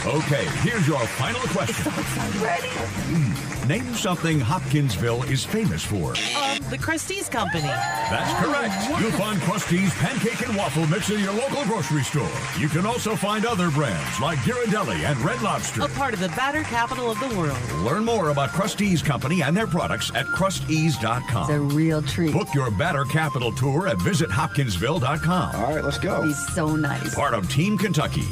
Okay, here's your final question. Ready? Name something Hopkinsville is famous for. The Krusteaz Company. That's correct. You'll find Krusteaz Pancake and Waffle Mix in your local grocery store. You can also find other brands like Ghirardelli and Red Lobster. A part of the batter capital of the world. Learn more about Krusteaz Company and their products at Krusteaz.com. It's a real treat. Book your batter capital tour at visithopkinsville.com. All right, let's go. He's so nice. Part of Team Kentucky.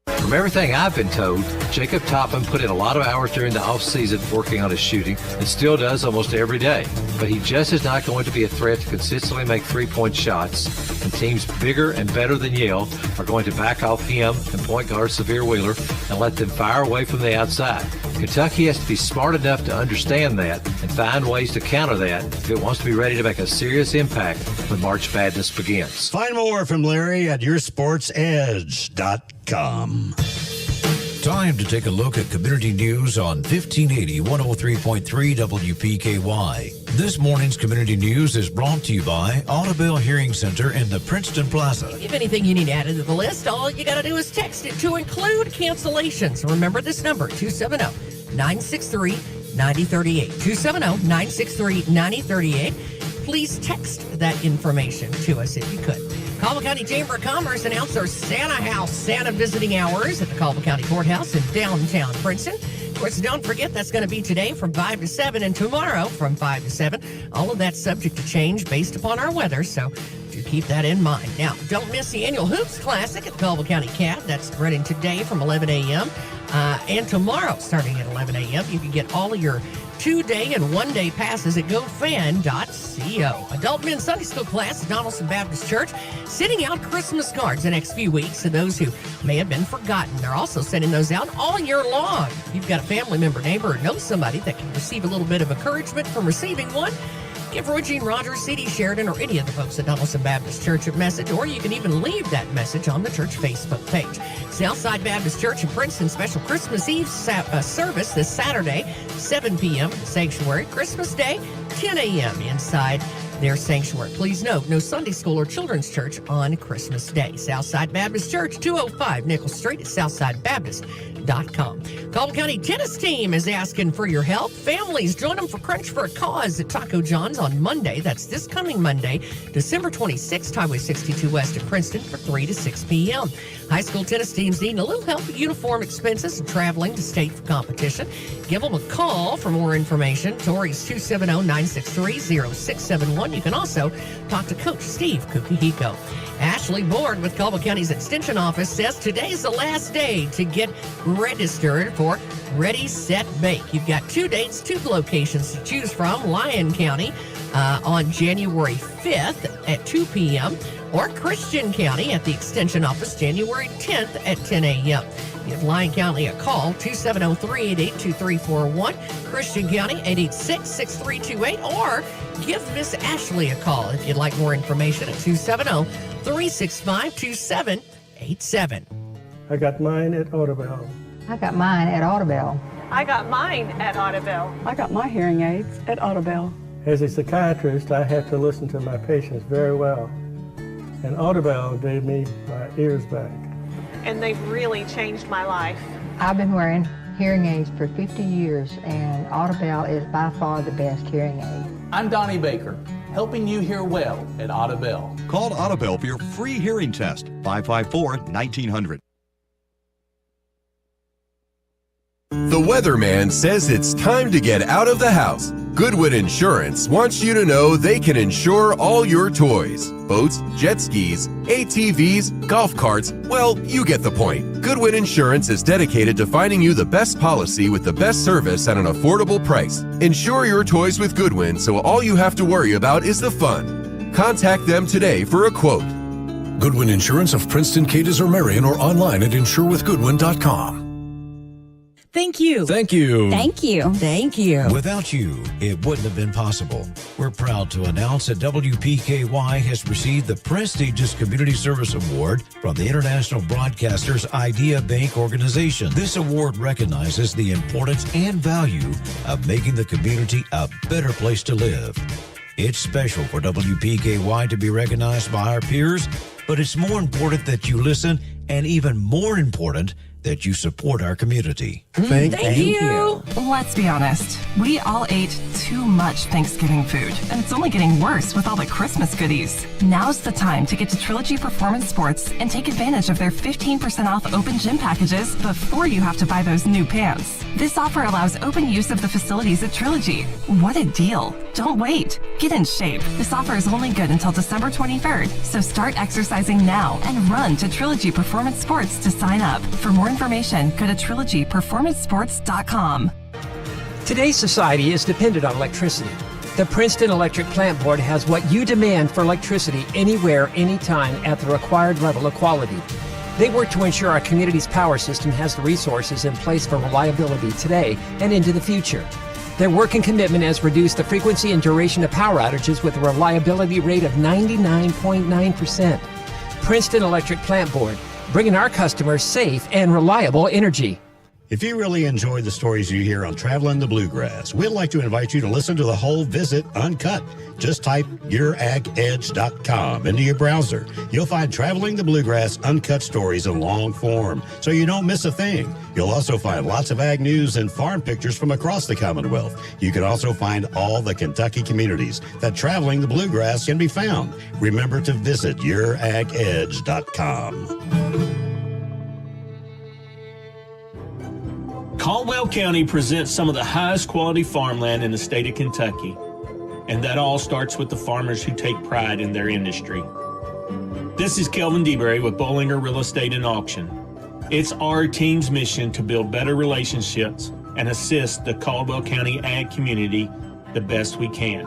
From everything I've been told, Jacob Topham put in a lot of hours during the off-season working on his shooting and still does almost every day. But he just is not going to be a threat to consistently make three-point shots, and teams bigger and better than Yale are going to back off him and point guard Severe Wheeler and let them fire away from the outside. Kentucky has to be smart enough to understand that and find ways to counter that if it wants to be ready to make a serious impact when March Madness begins. Find more from Larry at yoursportsedge.com. Time to take a look at community news on 1580 103.3 WPKY. This morning's community news is brought to you by Audubell Hearing Center in the Princeton Plaza. If anything you need added to the list, all you got to do is text it to include cancellations. Remember this number, 270-963-9038. 270-963-9038. Please text that information to us if you could. Caldwell County Chamber of Commerce announced their Santa House Santa visiting hours at the Caldwell County Courthouse in downtown Princeton. Of course, don't forget that's going to be today from 5 to 7 and tomorrow from 5 to 7. All of that's subject to change based upon our weather, so do keep that in mind. Now, don't miss the annual Hoops Classic at the Caldwell County Cab. That's running today from 11 a.m. And tomorrow starting at 11 a.m. You can get all of your 2-day and 1-day passes at gofan.co. Adult men's Sunday school class at Donaldson Baptist Church sending out Christmas cards the next few weeks to those who may have been forgotten. They're also sending those out all year long. If you've got a family member, neighbor, or know somebody that can receive a little bit of encouragement from receiving one, give Roy Jean Rogers, C.D. Sheridan, or any of the folks at Donaldson Baptist Church a message, or you can even leave that message on the church Facebook page. Southside Baptist Church in Princeton special Christmas Eve service this Saturday, 7 p.m. at the sanctuary. Christmas Day, 10 a.m. inside their sanctuary. Please note, no Sunday school or children's church on Christmas Day. Southside Baptist Church, 205 Nichols Street at southsidebaptist.com. Caldwell County tennis team is asking for your help. Families, join them for Crunch for a Cause at Taco John's on Monday. That's this coming Monday, December 26th, Highway 62 West in Princeton for 3 to 6 p.m. High school tennis teams need a little help with uniform expenses and traveling to state for competition. Give them a call for more information. Tori's 270-963-0671. You can also talk to Coach Steve Kukihiko. Ashley Board with Caldwell County's Extension Office says today's the last day to get registered for Ready, Set, Bake. You've got 2 dates, 2 locations to choose from. Lyon County on January 5th at 2 p.m. or Christian County at the Extension Office January 10th at 10 a.m. Give Lyon County a call, 270-388-2341, Christian County, 886-6328, or give Miss Ashley a call if you'd like more information at 270-365-2787. I got mine at Audubell. I got mine at Audubell. I got mine at Audubell. I got my hearing aids at Audubell. As a psychiatrist, I have to listen to my patients very well. And Audubell gave me my ears back. And they've really changed my life. I've been wearing hearing aids for 50 years, and Audubell is by far the best hearing aid. I'm Donnie Baker, helping you hear well at Audubell. Call Audubell for your free hearing test, 554-1900. The weatherman says it's time to get out of the house. Goodwin Insurance wants you to know they can insure all your toys. Boats, jet skis, ATVs, golf carts, well, you get the point. Goodwin Insurance is dedicated to finding you the best policy with the best service at an affordable price. Insure your toys with Goodwin so all you have to worry about is the fun. Contact them today for a quote. Goodwin Insurance of Princeton, Cadiz, or Marion, or online at insurewithgoodwin.com. Thank you. Thank you. Thank you. Thank you. Without you, it wouldn't have been possible. We're proud to announce that WPKY has received the prestigious Community Service Award from the International Broadcasters Idea Bank organization. This award recognizes the importance and value of making the community a better place to live. It's special for WPKY to be recognized by our peers but it's more important that you listen, and even more important that you support our community. Thank you. Let's be honest. We all ate too much Thanksgiving food, and it's only getting worse with all the Christmas goodies. Now's the time to get to Trilogy Performance Sports and take advantage of their 15% off open gym packages before you have to buy those new pants. This offer allows open use of the facilities at Trilogy. What a deal. Don't wait. Get in shape. This offer is only good until December 23rd, so start exercising now and run to Trilogy Performance Sports to sign up. For more information, go to trilogyperformancesports.com. Today's society is dependent on electricity. The Princeton Electric Plant Board has what you demand for electricity anywhere, anytime at the required level of quality. They work to ensure our community's power system has the resources in place for reliability today and into the future. Their work and commitment has reduced the frequency and duration of power outages with a reliability rate of 99.9%. Princeton Electric Plant Board, bringing our customers safe and reliable energy. If you really enjoy the stories you hear on Traveling the Bluegrass, we'd like to invite you to listen to the whole visit uncut. Just type youragadge.com into your browser. You'll find Traveling the Bluegrass uncut stories in long form, so you don't miss a thing. You'll also find lots of ag news and farm pictures from across the Commonwealth. You can also find all the Kentucky communities that Traveling the Bluegrass can be found. Remember to visit youragadge.com. Caldwell County presents some of the highest quality farmland in the state of Kentucky, and that all starts with the farmers who take pride in their industry. This is Kelvin DeBerry with Bollinger Real Estate and Auction. It's our team's mission to build better relationships and assist the Caldwell County ag community the best we can.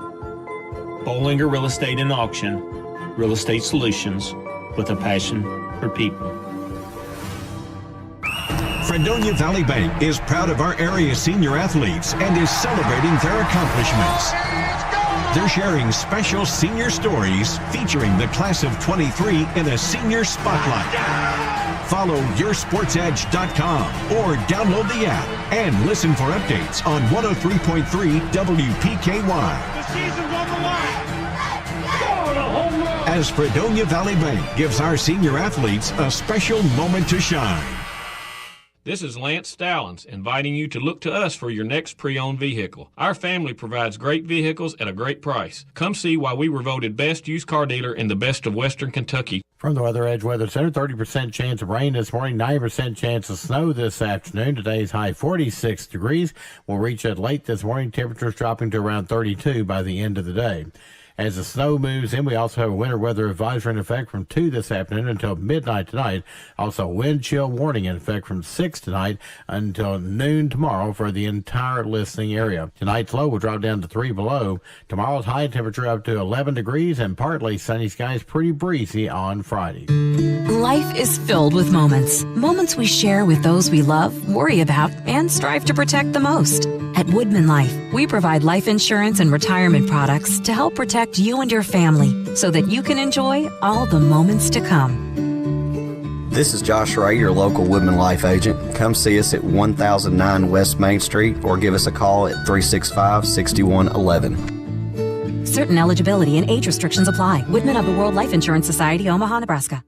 Bollinger Real Estate and Auction, real estate solutions with a passion for people. Fredonia Valley Bank is proud of our area senior athletes and is celebrating their accomplishments. They're sharing special senior stories featuring the class of 23 in a senior spotlight. Follow yoursportsedge.com or download the app and listen for updates on 103.3 WPKY. The season's on the line. As Fredonia Valley Bank gives our senior athletes a special moment to shine. This is Lance Stallings inviting you to look to us for your next pre-owned vehicle. Our family provides great vehicles at a great price. Come see why we were voted best used car dealer in the best of Western Kentucky. From the Weather Edge Weather Center, 30% chance of rain this morning, 90% chance of snow this afternoon. Today's high 46 degrees. We'll reach it late this morning. Temperatures dropping to around 32 by the end of the day. As the snow moves in, we also have a winter weather advisory in effect from 2 this afternoon until midnight tonight. Also, wind chill warning in effect from 6 tonight until noon tomorrow for the entire listening area. Tonight's low will drop down to 3 below. Tomorrow's high temperature up to 11 degrees and partly sunny skies, pretty breezy on Friday. Life is filled with moments. Moments we share with those we love, worry about, and strive to protect the most. At Woodman Life, we provide life insurance and retirement products to help protect you and your family so that you can enjoy all the moments to come. This is Josh Ray, your local Woodman Life agent. Come see us at 1009 West Main Street or give us a call at 365-6111. Certain eligibility and age restrictions apply. Woodman of the World Life Insurance Society, Omaha, Nebraska.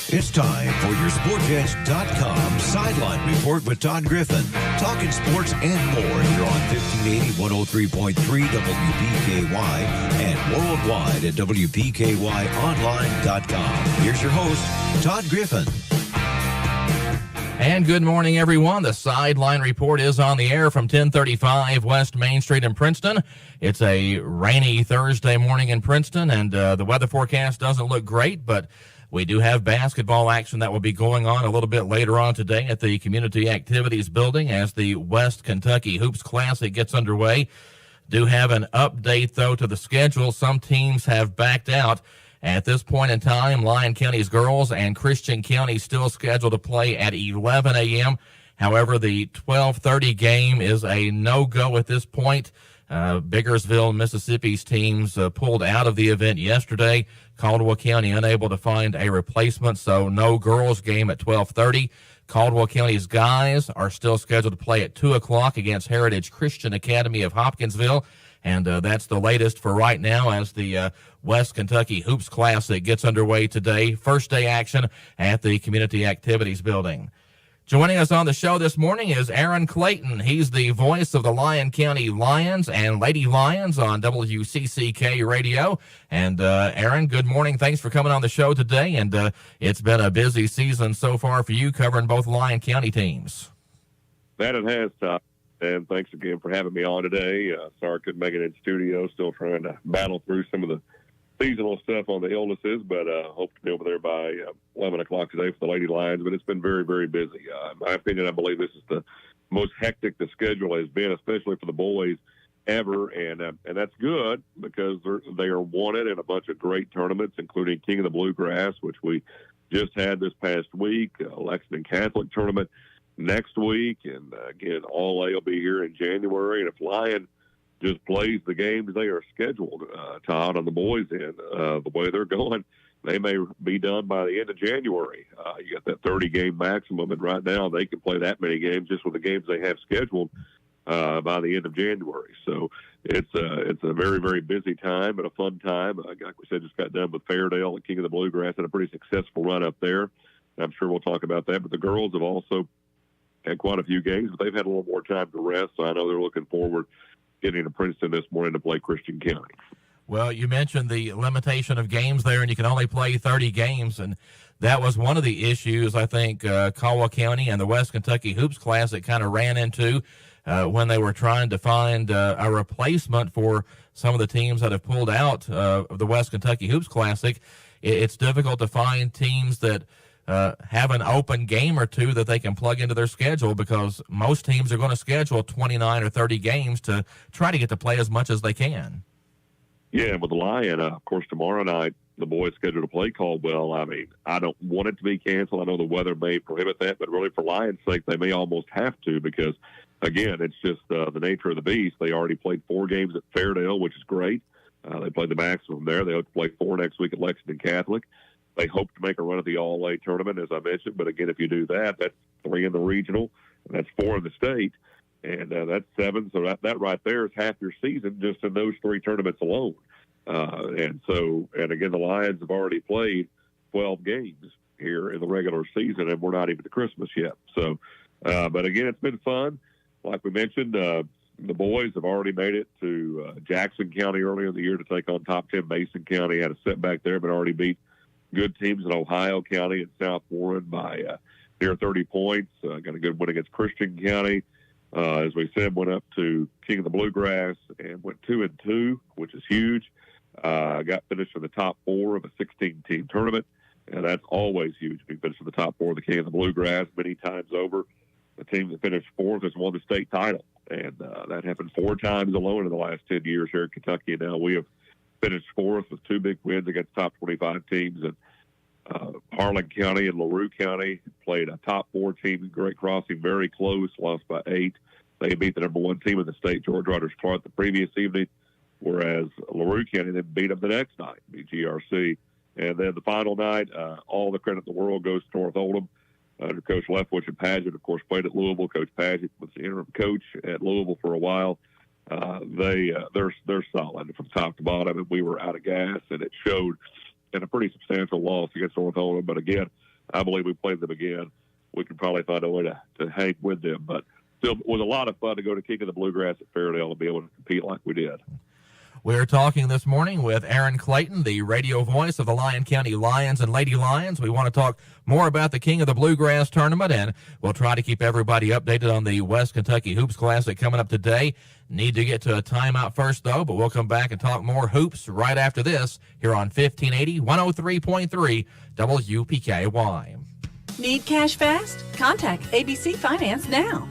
It's time for your SportsEdge.com Sideline Report with Todd Griffin. Talking sports and more here on 1580, 103.3 WPKY and worldwide at WPKYonline.com. Here's your host, Todd Griffin. And good morning, everyone. The Sideline Report is on the air from 1035 West Main Street in Princeton. It's a rainy Thursday morning in Princeton, and the weather forecast doesn't look great, but we do have basketball action that will be going on a little bit later on today at the Community Activities Building as the West Kentucky Hoops Classic gets underway. Do have an update, though, to the schedule. Some teams have backed out. At this point in time, Lyon County's girls and Christian County still scheduled to play at 11 a.m. However, the 12:30 game is a no-go at this point. Biggersville, Mississippi's teams pulled out of the event yesterday. Caldwell County unable to find a replacement, so no girls game at 12:30. Caldwell County's guys are still scheduled to play at 2 o'clock against Heritage Christian Academy of Hopkinsville. And that's the latest for right now as the West Kentucky Hoops Classic gets underway today. First day action at the Community Activities Building. Joining us on the show this morning is Aaron Clayton. He's the voice of the Lyon County Lions and Lady Lions on WCCK Radio. And Aaron, good morning. Thanks for coming on the show today. And it's been a busy season so far for you covering both Lyon County teams. That it has, Tom. And thanks again for having me on today. Sorry I couldn't make it in studio. Still trying to battle through some of the seasonal stuff on the illnesses, but hope to be over there by 11 o'clock today for the Lady Lions. But it's been very, very busy. In my opinion, I believe this is the most hectic the schedule has been, especially for the boys ever. And that's good because they are wanted in a bunch of great tournaments, including King of the Bluegrass, which we just had this past week, Lexington Catholic tournament next week, and again, All A will be here in January. And if Lyon just plays the games they are scheduled, Todd, on the boys' end, the way they're going, they may be done by the end of January. You got that 30-game maximum, and right now they can play that many games just with the games they have scheduled by the end of January. So it's a very, very busy time and a fun time. Like we said, just got done with Fairdale and King of the Bluegrass, had a pretty successful run up there. I'm sure we'll talk about that. But the girls have also had quite a few games, but they've had a little more time to rest, so I know they're looking forward getting to Princeton this morning to play Christian County. Well, you mentioned the limitation of games there, and you can only play 30 games, and that was one of the issues I think Caldwell County and the West Kentucky Hoops Classic kind of ran into when they were trying to find a replacement for some of the teams that have pulled out of the West Kentucky Hoops Classic. It's difficult to find teams that have an open game or two that they can plug into their schedule because most teams are going to schedule 29 or 30 games to try to get to play as much as they can. Yeah, with the Lion, of course, tomorrow night, the boys scheduled to play Caldwell. I mean, I don't want it to be canceled. I know the weather may prohibit that, but really for Lion's sake, they may almost have to because, again, it's just the nature of the beast. They already played 4 games at Fairdale, which is great. They played the maximum there. They hope to play 4 next week at Lexington Catholic. They hope to make a run at the All-A tournament, as I mentioned. But, again, if you do that, that's 3 in the regional, and that's 4 in the state, and that's 7. So that right there is half your season just in those 3 tournaments alone. And again, the Lions have already played 12 games here in the regular season, and we're not even to Christmas yet. So, but, again, it's been fun. Like we mentioned, the boys have already made it to Jackson County earlier in the year to take on top 10 Mason County. Had a setback there, but already beat good teams in Ohio County and South Warren by near 30 points. Got a good win against Christian County. As we said, went up to King of the Bluegrass and went 2-2, which is huge. Got finished in the top 4 of a 16-team tournament, and that's always huge. Being finished in the top 4 of the King of the Bluegrass many times over. The team that finished 4th has won the state title, and that happened 4 times alone in the last 10 years here in Kentucky. And now we have finished 4th with 2 big wins against top 25 teams. And Harlan County and LaRue County played a top 4 team in Great Crossing, very close, lost by 8. They beat the number 1 team in the state, George Rogers Clark, the previous evening, whereas LaRue County then beat them the next night, beat GRC. And then the final night, all the credit in the world goes to North Oldham under Coach Leftwich and Paget. Of course, played at Louisville. Coach Paget was the interim coach at Louisville for a while. They're solid from top to bottom, and we were out of gas, and it showed in a pretty substantial loss against North Oldham. But again, I believe we played them again. We can probably find a way to hang with them. But still, it was a lot of fun to go to King of the Bluegrass at Fairdale and be able to compete like we did. We're talking this morning with Aaron Clayton, the radio voice of the Lyon County Lions and Lady Lions. We want to talk more about the King of the Bluegrass tournament, and we'll try to keep everybody updated on the West Kentucky Hoops Classic coming up today. Need to get to a timeout first, though, but we'll come back and talk more hoops right after this here on 1580, 103.3 WPKY. Need cash fast? Contact ABC Finance now.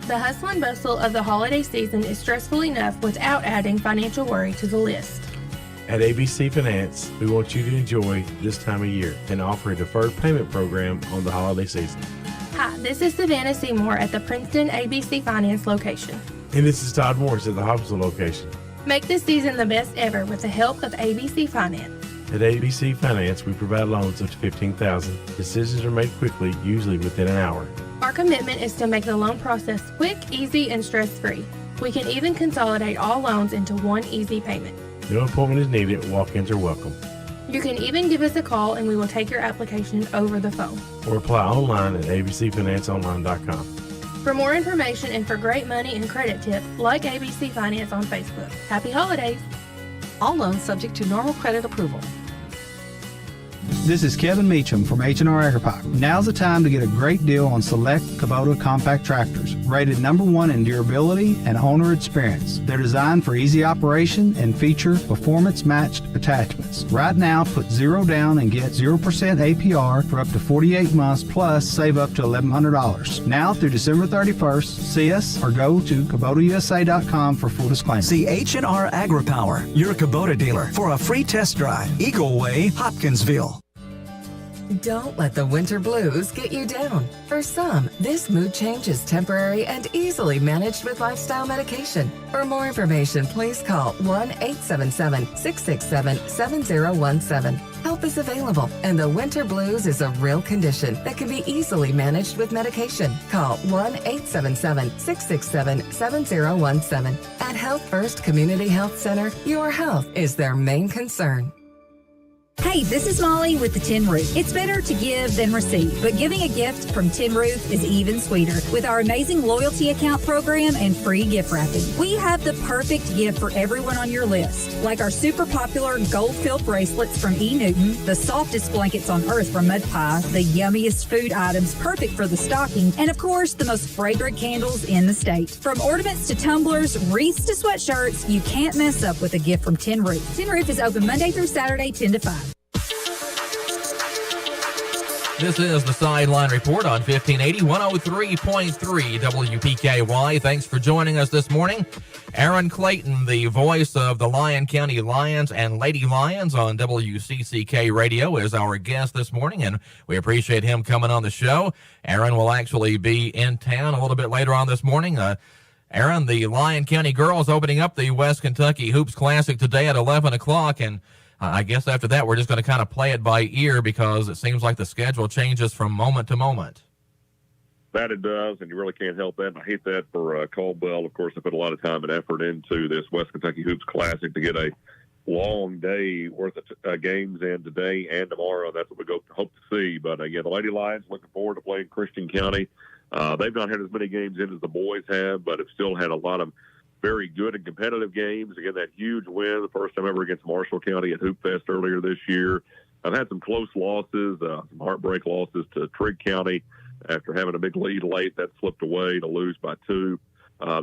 The hustle and bustle of the holiday season is stressful enough without adding financial worry to the list. At ABC Finance, we want you to enjoy this time of year and offer a deferred payment program on the holiday season. Hi, this is Savannah Seymour at the Princeton ABC Finance location. And this is Todd Morris at the Hopkinsville location. Make this season the best ever with the help of ABC Finance. At ABC Finance, we provide loans up to $15,000. Decisions are made quickly, usually within an hour. Our commitment is to make the loan process quick, easy, and stress-free. We can even consolidate all loans into one easy payment. No appointment is needed. Walk-ins are welcome. You can even give us a call and we will take your application over the phone. Or apply online at abcfinanceonline.com. For more information and for great money and credit tips, like ABC Finance on Facebook. Happy holidays! All loans subject to normal credit approval. This is Kevin Meacham from H&R AgriPipe. Now's the time to get a great deal on select Kubota compact tractors, rated ¡1 in durability and owner experience. They're designed for easy operation and feature performance-matched attachments. Right now, put 0 down and get 0% APR for up to 48 months, plus save up to $1,100. Now through December 31st, see us or go to KubotaUSA.com for full disclaimer. See H&R AgriPower, your Kubota dealer, for a free test drive. Eagle Way, Hopkinsville. Don't let the winter blues get you down. For some, this mood change is temporary and easily managed with lifestyle medication. For more information, please call 1-877-667-7017. Help is available, and the winter blues is a real condition that can be easily managed with medication. Call 1-877-667-7017. At Health First Community Health Center, your health is their main concern. Hey, this is Molly with the Tin Roof. It's better to give than receive, but giving a gift from Tin Roof is even sweeter with our amazing loyalty account program and free gift wrapping. We have the perfect gift for everyone on your list, like our super popular gold-filled bracelets from E. Newton, the softest blankets on earth from Mud Pie, the yummiest food items perfect for the stocking, and of course, the most fragrant candles in the state. From ornaments to tumblers, wreaths to sweatshirts, you can't mess up with a gift from Tin Roof. Tin Roof is open Monday through Saturday, 10 to 5. This is the Sideline Report on 1580, 103.3 WPKY. Thanks for joining us this morning. Aaron Clayton, the voice of the Lyon County Lions and Lady Lions on WCCK Radio, is our guest this morning, and we appreciate him coming on the show. Aaron will actually be in town a little bit later on this morning. Aaron, the Lyon County girls opening up the West Kentucky Hoops Classic today at 11 o'clock, and I guess after that, we're just going to kind of play it by ear because it seems like the schedule changes from moment to moment. That it does, and you really can't help that. And I hate that for Caldwell. Of course, I put a lot of time and effort into this West Kentucky Hoops Classic to get a long day worth of games in today and tomorrow. That's what we hope to see. But, again, the Lady Lions looking forward to playing Christian County. They've not had as many games in as the boys have, but have still had a lot of very good and competitive games. Again, that huge win, the first time ever against Marshall County at Hoop Fest earlier this year. I've had some close losses, some heartbreak losses to Trigg County after having a big lead late. That slipped away to lose by 2.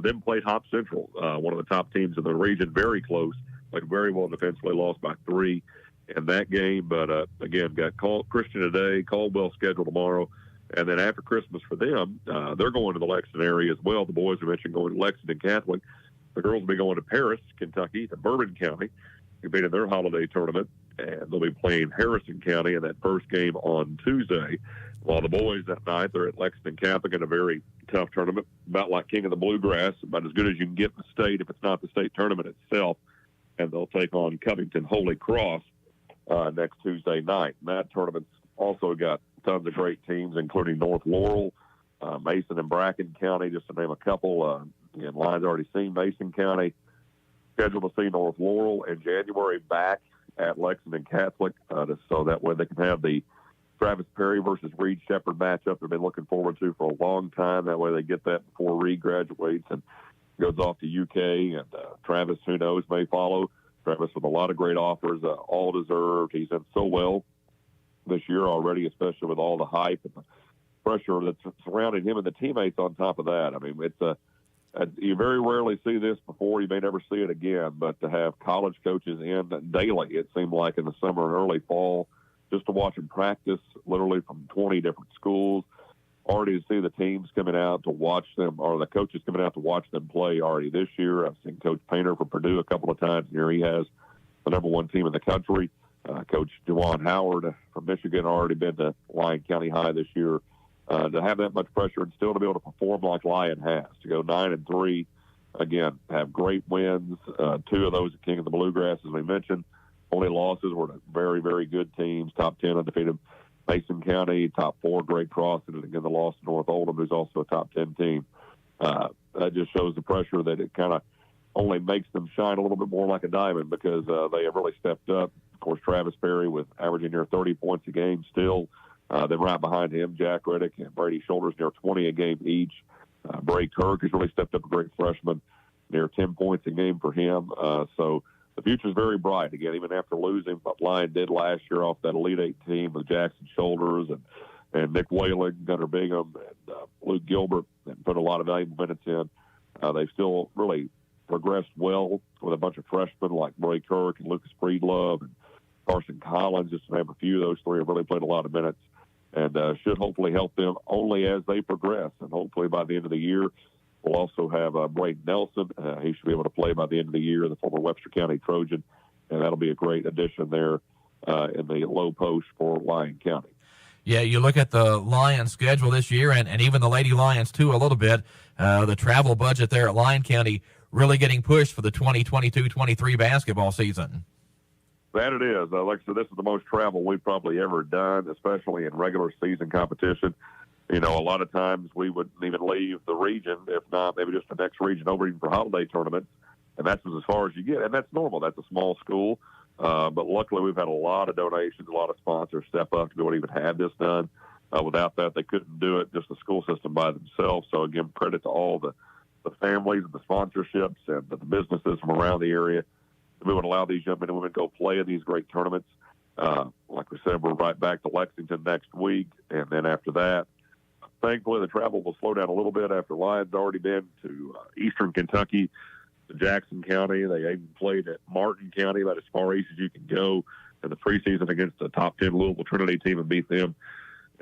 Then played Hop Central, one of the top teams in the region, very close, played very well defensively, lost by 3 in that game. But, again, got Christian today, Caldwell scheduled tomorrow. And then after Christmas for them, they're going to the Lexington area as well. The boys are mentioned going to Lexington Catholic. The girls will be going to Paris, Kentucky, to Bourbon County, competing in their holiday tournament, and they'll be playing Harrison County in that first game on Tuesday. While the boys that night, they're at Lexington Catholic in a very tough tournament, about like King of the Bluegrass, about as good as you can get in the state if it's not the state tournament itself. And they'll take on Covington Holy Cross next Tuesday night. And that tournament's also got tons of great teams, including North Laurel, Mason and Bracken County, just to name a couple. And Lions already seen Mason County, scheduled to see North Laurel in January back at Lexington Catholic, so that way they can have the Travis Perry versus Reed Shepherd matchup they've been looking forward to for a long time. That way they get that before Reed graduates and goes off to UK, and Travis, who knows, may follow. Travis with a lot of great offers, all deserved. He's done so well this year already, especially with all the hype and the pressure that's surrounding him and the teammates on top of that. I mean, it's you very rarely see this before. You may never see it again, but to have college coaches in daily, it seemed like in the summer and early fall, just to watch them practice literally from 20 different schools, already to see the teams coming out to watch them, or the coaches coming out to watch them play already this year. I've seen Coach Painter from Purdue a couple of times. Here he has the #1 team in the country. Coach Juwan Howard from Michigan already been to Lyon County High this year. To have that much pressure and still to be able to perform like Lyon has, to go 9-3 again, have great wins. 2 of those at King of the Bluegrass, as we mentioned. Only losses were to very, very good teams. Top 10 undefeated Mason County, top 4 Great Cross, and again the loss to North Oldham, who's also a top 10 team. That just shows the pressure that it kind of only makes them shine a little bit more like a diamond because they have really stepped up. Of course, Travis Perry with averaging near 30 points a game still. Then right behind him, Jack Reddick and Brady Shoulders near 20 a game each. Bray Kirk has really stepped up, a great freshman, near 10 points a game for him. So the future is very bright. Again, even after losing what Lyon did last year off that Elite 8 team with Jackson Shoulders and Nick Whalen, Gunnar Bingham, and Luke Gilbert, and put a lot of valuable minutes in. They've still really progressed well with a bunch of freshmen like Bray Kirk and Lucas Breedlove and Carson Collins, just to name a few. Those 3 have really played a lot of minutes and should hopefully help them only as they progress. And hopefully by the end of the year, we'll also have Braden Nelson. He should be able to play by the end of the year, the former Webster County Trojan, and that'll be a great addition there in the low post for Lyon County. Yeah, you look at the Lions schedule this year and even the Lady Lions too a little bit. The travel budget there at Lyon County really getting pushed for the 2022-23 basketball season. That it is. Like I said, this is the most travel we've probably ever done, especially in regular season competition. You know, a lot of times we wouldn't even leave the region, if not maybe just the next region over even for holiday tournaments, and that's as far as you get. And that's normal. That's a small school. But luckily we've had a lot of donations, a lot of sponsors step up to be able to even have this done. Without that, they couldn't do it, just the school system by themselves. So, again, credit to all the families and the sponsorships and the businesses from around the area. We would allow these young men and women to go play in these great tournaments. Like we said, we're right back to Lexington next week. And then after that, thankfully, the travel will slow down a little bit after Lyon's already been to eastern Kentucky, to Jackson County. They even played at Martin County, about as far east as you can go in the preseason against the top 10 Louisville Trinity team and beat them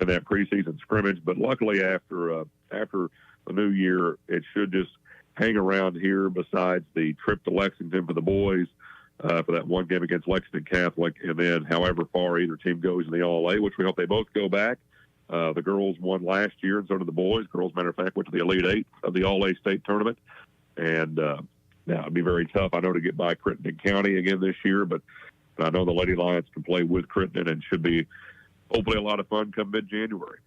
in that preseason scrimmage. But luckily, after the new year, it should just hang around here besides the trip to Lexington for the boys for that one game against Lexington Catholic, and then however far either team goes in the All-A, which we hope they both go back. The girls won last year, and so did the boys. Girls, matter of fact, went to the Elite 8 of the All-A state tournament. And now it'd be very tough, I know, to get by Crittenden County again this year, but I know the Lady Lions can play with Crittenden and should be hopefully a lot of fun come mid-January.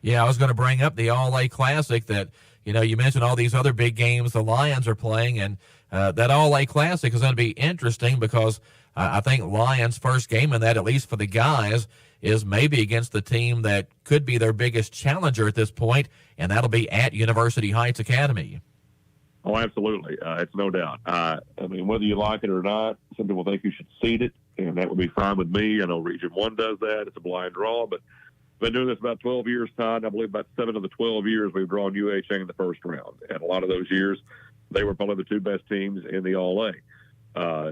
Yeah, I was going to bring up the All-A Classic that, you know, you mentioned all these other big games the Lions are playing, and that All-A Classic is going to be interesting because I think Lions' first game in that, at least for the guys, is maybe against the team that could be their biggest challenger at this point, and that'll be at University Heights Academy. Oh, absolutely. It's no doubt. I mean, whether you like it or not, some people think you should seed it, and that would be fine with me. I know Region 1 does that. It's a blind draw, but I've been doing this about 12 years, Todd. I believe about 7 of the 12 years we've drawn UHA in the first round. And a lot of those years, they were probably the 2 best teams in the All-A.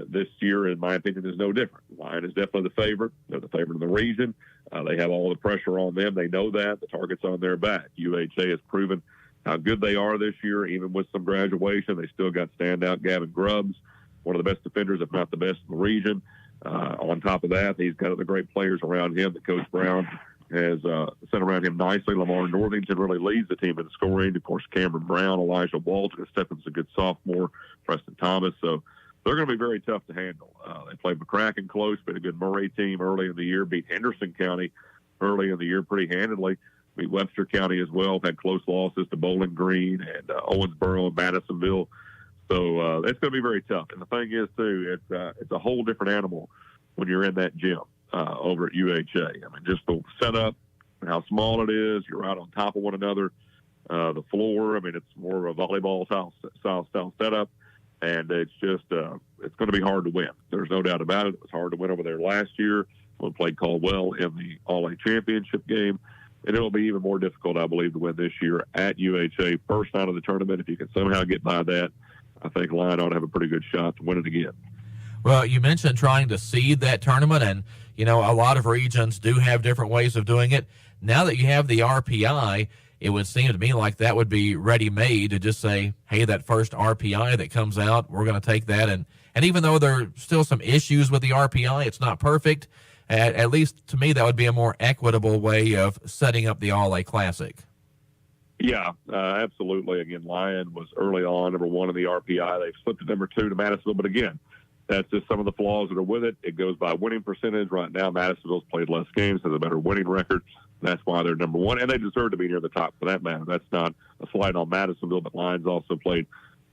This year, in my opinion, is no different. Lyon is definitely the favorite. They're the favorite in the region. They have all the pressure on them. They know that. The target's on their back. UHA has proven how good they are this year, even with some graduation. They still got standout Gavin Grubbs, one of the best defenders, if not the best in the region. On top of that, he's got other great players around him that Coach Brown has set around him nicely. Lamar Northington really leads the team in scoring. Of course, Cameron Brown, Elijah Walton, Stephen's a good sophomore, Preston Thomas. So they're going to be very tough to handle. They played McCracken close, beat a good Murray team early in the year, beat Henderson County early in the year pretty handily. Beat Webster County as well. Had close losses to Bowling Green and Owensboro and Madisonville. So it's going to be very tough. And the thing is, too, it's a whole different animal when you're in that gym over at UHA. I mean, just the setup, how small it is. You're right on top of one another. The floor, I mean, it's more of a volleyball style setup. And it's just it's going to be hard to win. There's no doubt about it. It was hard to win over there last year. We played Caldwell in the All-A championship game. And it'll be even more difficult, I believe, to win this year at UHA. First night of the tournament, if you can somehow get by that, I think Lyon ought to have a pretty good shot to win it again. Well, you mentioned trying to seed that tournament, and, you know, a lot of regions do have different ways of doing it. Now that you have the RPI, it would seem to me like that would be ready-made to just say, hey, that first RPI that comes out, we're going to take that. And even though there are still some issues with the RPI, it's not perfect. At least to me, that would be a more equitable way of setting up the All-A Classic. Yeah, absolutely. Again, Lyon was early on number 1 in the RPI. They've slipped to number 2 to Madisonville, but again, that's just some of the flaws that are with it. It goes by winning percentage. Right now, Madisonville's played less games, has a better winning record. That's why they're number 1, and they deserve to be near the top for that matter. That's not a slight on Madisonville, but Lyons also played,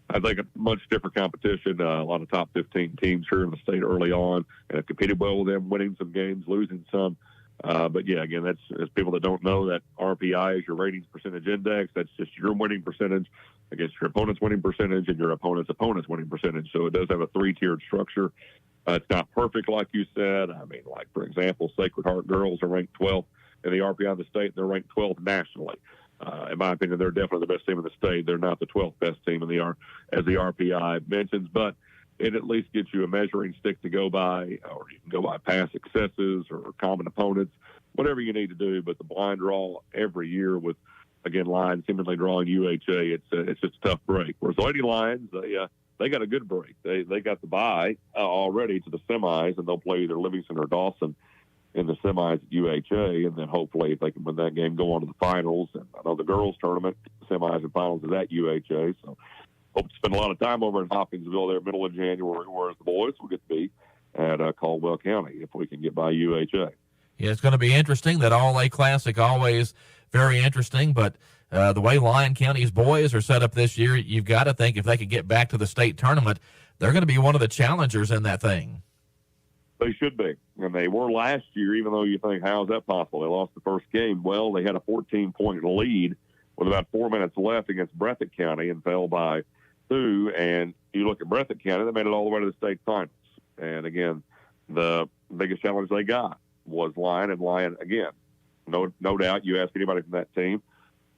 I think, a much different competition. A lot of top 15 teams here in the state early on, and have competed well with them, winning some games, losing some. But yeah, again, that's people that don't know that RPI is your ratings percentage index. That's just your winning percentage against your opponent's winning percentage and your opponent's winning percentage. So it does have a 3-tiered structure. It's not perfect, like you said. I mean, like, for example, Sacred Heart girls are ranked 12th in the RPI of the state, and they're ranked 12th nationally. In my opinion, they're definitely the best team in the state. They're not the 12th best team in as the RPI mentions, but it at least gives you a measuring stick to go by, or you can go by past successes or common opponents, whatever you need to do. But the blind draw every year with, again, Lions seemingly drawing UHA, it's just a tough break. Whereas Lady Lions, they got a good break. They got the bye already to the semis, and they'll play either Livingston or Dawson in the semis at UHA, and then hopefully if they can win that game, go on to the finals. And I know the girls' tournament, semis and finals is at UHA, so hope to spend a lot of time over in Hopkinsville there middle of January, whereas the boys will get to be at Caldwell County if we can get by UHA. Yeah, it's going to be interesting. That All-A Classic, always very interesting, but the way Lyon County's boys are set up this year, you've got to think if they could get back to the state tournament, they're going to be one of the challengers in that thing. They should be, and they were last year, even though you think, how is that possible? They lost the first game. Well, they had a 14-point lead with about 4 minutes left against Breathitt County and fell by 2. And you look at Breathitt County, they made it all the way to the state finals. And again, the biggest challenge they got was Lyon, and Lyon, again, no doubt, you ask anybody from that team,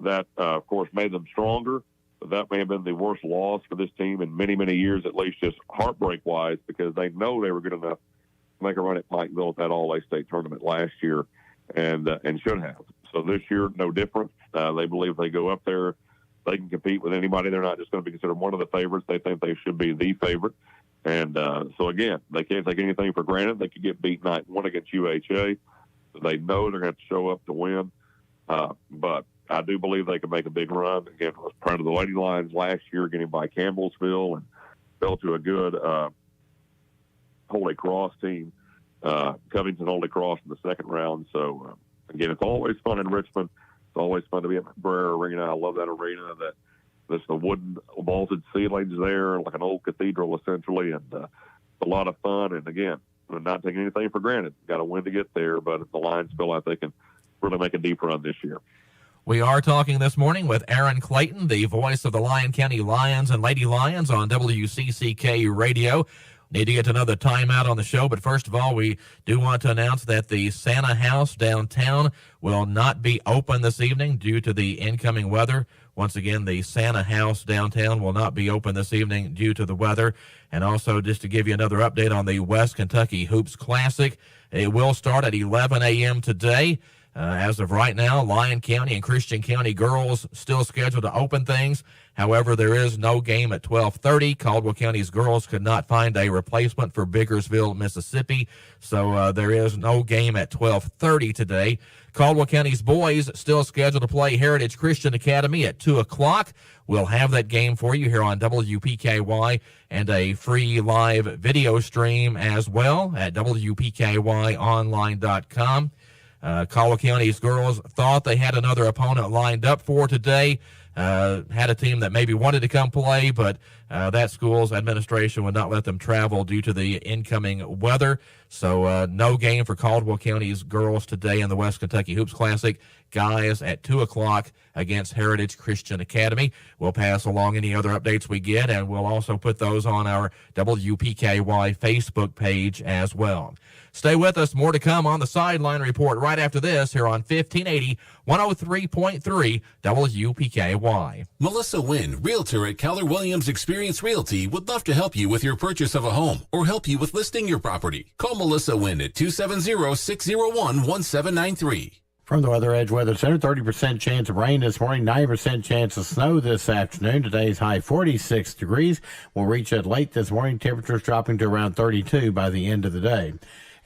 that, of course, made them stronger. But that may have been the worst loss for this team in many, many years, at least just heartbreak-wise, because they know they were good enough to make a run at Pikeville at that All-A state tournament last year, and should have. So this year, no different. They believe if they go up there, they can compete with anybody. They're not just going to be considered one of the favorites. They think they should be the favorite. And so, again, they can't take anything for granted. They could get beat night 1 against UHA. So they know they're going to have to show up to win. But I do believe they can make a big run. Again, I was proud of the Lady Lions last year, getting by Campbellsville and fell to a good Holy Cross team, Covington Holy Cross in the second round. So, again, it's always fun in Richmond. It's always fun to be at McBrayer Arena. I love that arena. There's the wooden vaulted ceilings there, like an old cathedral, essentially, and it's a lot of fun. And, again, we're not taking anything for granted. Got to win to get there, but the Lions feel like they can really make a deep run this year. We are talking this morning with Aaron Clayton, the voice of the Lyon County Lions and Lady Lions on WCCK Radio. Need to get to another timeout on the show, but first of all, we do want to announce that the Santa House downtown will not be open this evening due to the incoming weather. Once again, the Santa House downtown will not be open this evening due to the weather. And also, just to give you another update on the West Kentucky Hoops Classic, it will start at 11 a.m. today. As of right now, Lyon County and Christian County girls still scheduled to open things. However, there is no game at 12:30. Caldwell County's girls could not find a replacement for Biggersville, Mississippi, so there is no game at 12:30 today. Caldwell County's boys still scheduled to play Heritage Christian Academy at 2 o'clock. We'll have that game for you here on WPKY and a free live video stream as well at WPKYonline.com. Caldwell County's girls thought they had another opponent lined up for today. Had a team that maybe wanted to come play, but that school's administration would not let them travel due to the incoming weather. So no game for Caldwell County's girls today in the West Kentucky Hoops Classic. Guys at 2 o'clock against Heritage Christian Academy. We'll pass along any other updates we get, and we'll also put those on our WPKY Facebook page as well. Stay with us. More to come on the Sideline Report right after this here on 1580 103.3 WPKY. Melissa Wynn, Realtor at Keller Williams Experience Realty, would love to help you with your purchase of a home or help you with listing your property. Call Melissa Wynn at 270-601-1793. From the Weather Edge Weather Center, 30% chance of rain this morning, 90% chance of snow this afternoon. Today's high 46 degrees. We'll reach it late this morning. Temperatures dropping to around 32 by the end of the day.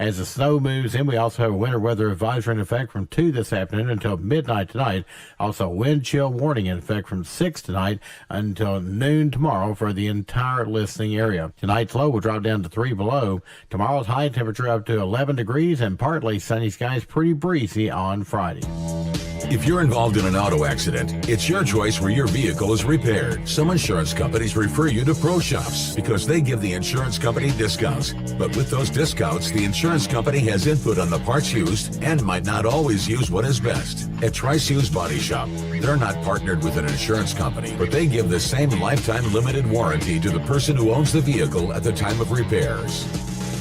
As the snow moves in, we also have a winter weather advisory in effect from 2 this afternoon until midnight tonight. Also, wind chill warning in effect from 6 tonight until noon tomorrow for the entire listening area. Tonight's low will drop down to 3 below. Tomorrow's high temperature up to 11 degrees and partly sunny skies, pretty breezy on Friday. If you're involved in an auto accident, it's your choice where your vehicle is repaired. Some insurance companies refer you to pro shops because they give the insurance company discounts. But with those discounts, the insurance company has input on the parts used and might not always use what is best. At Trice Used Body Shop, they're not partnered with an insurance company, but they give the same lifetime limited warranty to the person who owns the vehicle at the time of repairs.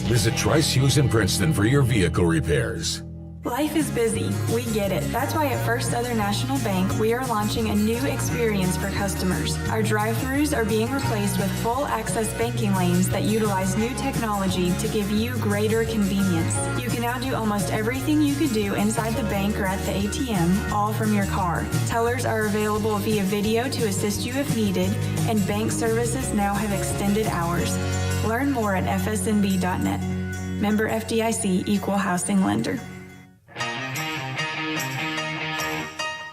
Visit Trice Used in Princeton for your vehicle repairs. Life is busy. We get it. That's why at First Southern National Bank, we are launching a new experience for customers. Our drive-thrus are being replaced with full access banking lanes that utilize new technology to give you greater convenience. You can now do almost everything you could do inside the bank or at the ATM, all from your car. Tellers are available via video to assist you if needed, and bank services now have extended hours. Learn more at fsnb.net. Member FDIC, Equal Housing Lender.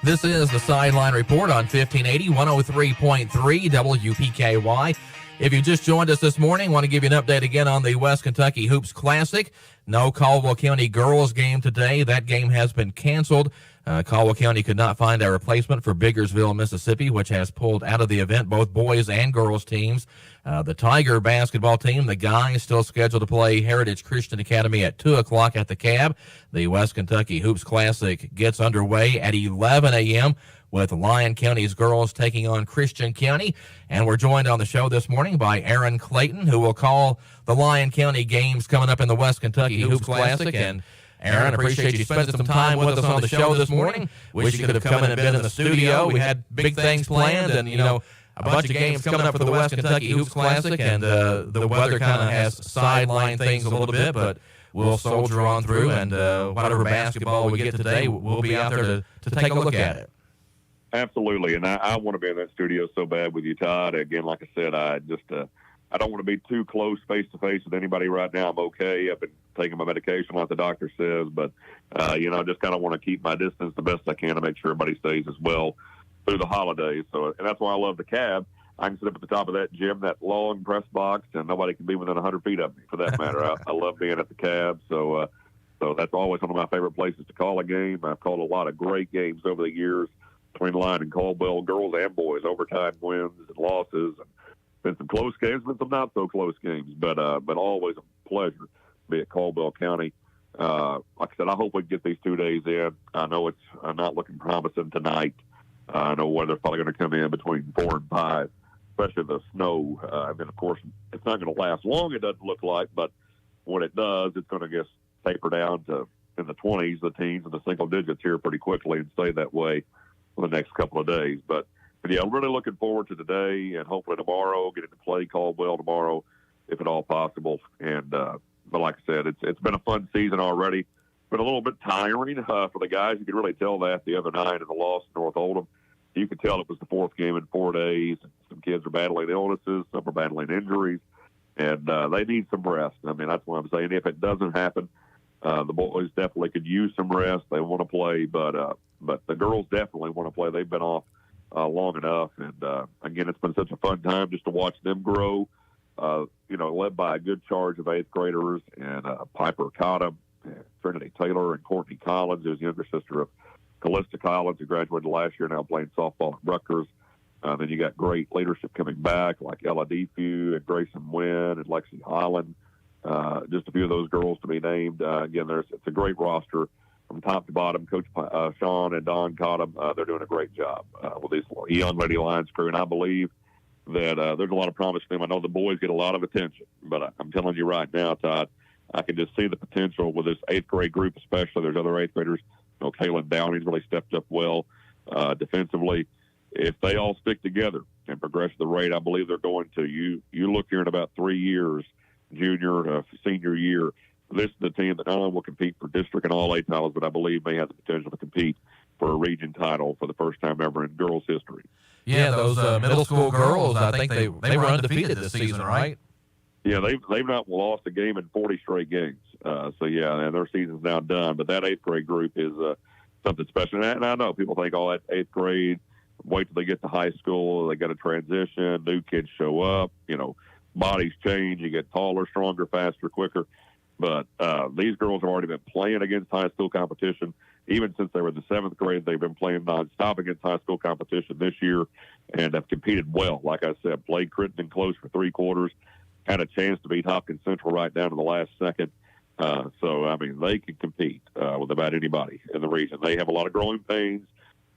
This is the Sideline Report on 1580, 103.3 WPKY. If you just joined us this morning, want to give you an update again on the West Kentucky Hoops Classic. No Caldwell County girls game today. That game has been canceled. Caldwell County could not find a replacement for Biggersville, Mississippi, which has pulled out of the event, both boys and girls teams. The Tiger basketball team, the guys, still scheduled to play Heritage Christian Academy at 2 o'clock at the Cab. The West Kentucky Hoops Classic gets underway at 11 a.m. with Lyon County's girls taking on Christian County. And we're joined on the show this morning by Aaron Clayton, who will call the Lyon County games coming up in the West Kentucky Hoops Classic. And Aaron, appreciate you spending some time with us on the show this morning. Wish you could have come in and been in the studio. We had big things planned and, a bunch of games coming up for the West Kentucky Hoops Classic, and the weather kind of has sidelined things a little bit, but we'll soldier on through, and whatever basketball we get today, we'll be out there to take a look at it. Absolutely, and I want to be in that studio so bad with you, Todd. Again, like I said, I don't want to be too close face-to-face with anybody right now. I'm okay. I've been taking my medication like the doctor says, but, I just kind of want to keep my distance the best I can to make sure everybody stays as well through the holidays. So, and that's why I love the Cab. I can sit up at the top of that gym, that long press box, and nobody can be within 100 feet of me, for that matter. I love being at the Cab. So that's always one of my favorite places to call a game. I've called a lot of great games over the years between Lyon and Caldwell, girls and boys, overtime wins and losses. And been some close games, been some not so close games, but always a pleasure to be at Caldwell County. Like I said, I hope we can get these 2 days in. I know it's not looking promising tonight. I know weather's probably going to come in between 4 and 5, especially the snow. Of course, it's not going to last long, it doesn't look like, but when it does, it's going to just taper down to in the 20s, the teens, and the single digits here pretty quickly and stay that way for the next couple of days. But yeah, I'm really looking forward to today and hopefully tomorrow, getting to play Caldwell tomorrow, if at all possible. And but like I said, it's been a fun season already. Been a little bit tiring for the guys. You could really tell that the other night in the loss to North Oldham. You could tell it was the fourth game in 4 days. Some kids are battling illnesses, some are battling injuries, and they need some rest. I mean, that's what I'm saying. If it doesn't happen, the boys definitely could use some rest. They want to play, but the girls definitely want to play. They've been off long enough, and again, it's been such a fun time just to watch them grow. Led by a good charge of 8th graders and Piper Cottom, Trinity Taylor, and Courtney Collins, who's the younger sister of Callista Collins, who graduated last year, now playing softball at Rutgers. Then you got great leadership coming back, like Ella Defew and Grayson Wynn and Lexi Holland. Just a few of those girls to be named. Again, it's a great roster from top to bottom. Coach Sean and Don Cottom, they're doing a great job with this young Lady Lions crew, and I believe that there's a lot of promise for them. I know the boys get a lot of attention, but I'm telling you right now, Todd, I can just see the potential with this 8th grade group, especially. There's other 8th graders. Kaylin Downey's really stepped up well defensively. If they all stick together and progress at the rate I believe they're going to, you look here in about 3 years, junior to senior year, this is the team that not only will compete for district and all 8 titles, but I believe may have the potential to compete for a region title for the first time ever in girls' history. Yeah, those middle school girls, I think they were undefeated this season, right? Yeah, they've not lost a game in 40 straight games. So yeah, and their season's now done. But that 8th grade group is something special. And I know people think, oh, that 8th grade, wait till they get to high school, they got to transition, new kids show up, bodies change, you get taller, stronger, faster, quicker. But these girls have already been playing against high school competition. Even since they were in the 7th grade, they've been playing nonstop against high school competition this year and have competed well. Like I said, played Crittenden close for 3 quarters, had a chance to beat Hopkins Central right down to the last second. So, I mean, they can compete with about anybody in the region. They have a lot of growing pains.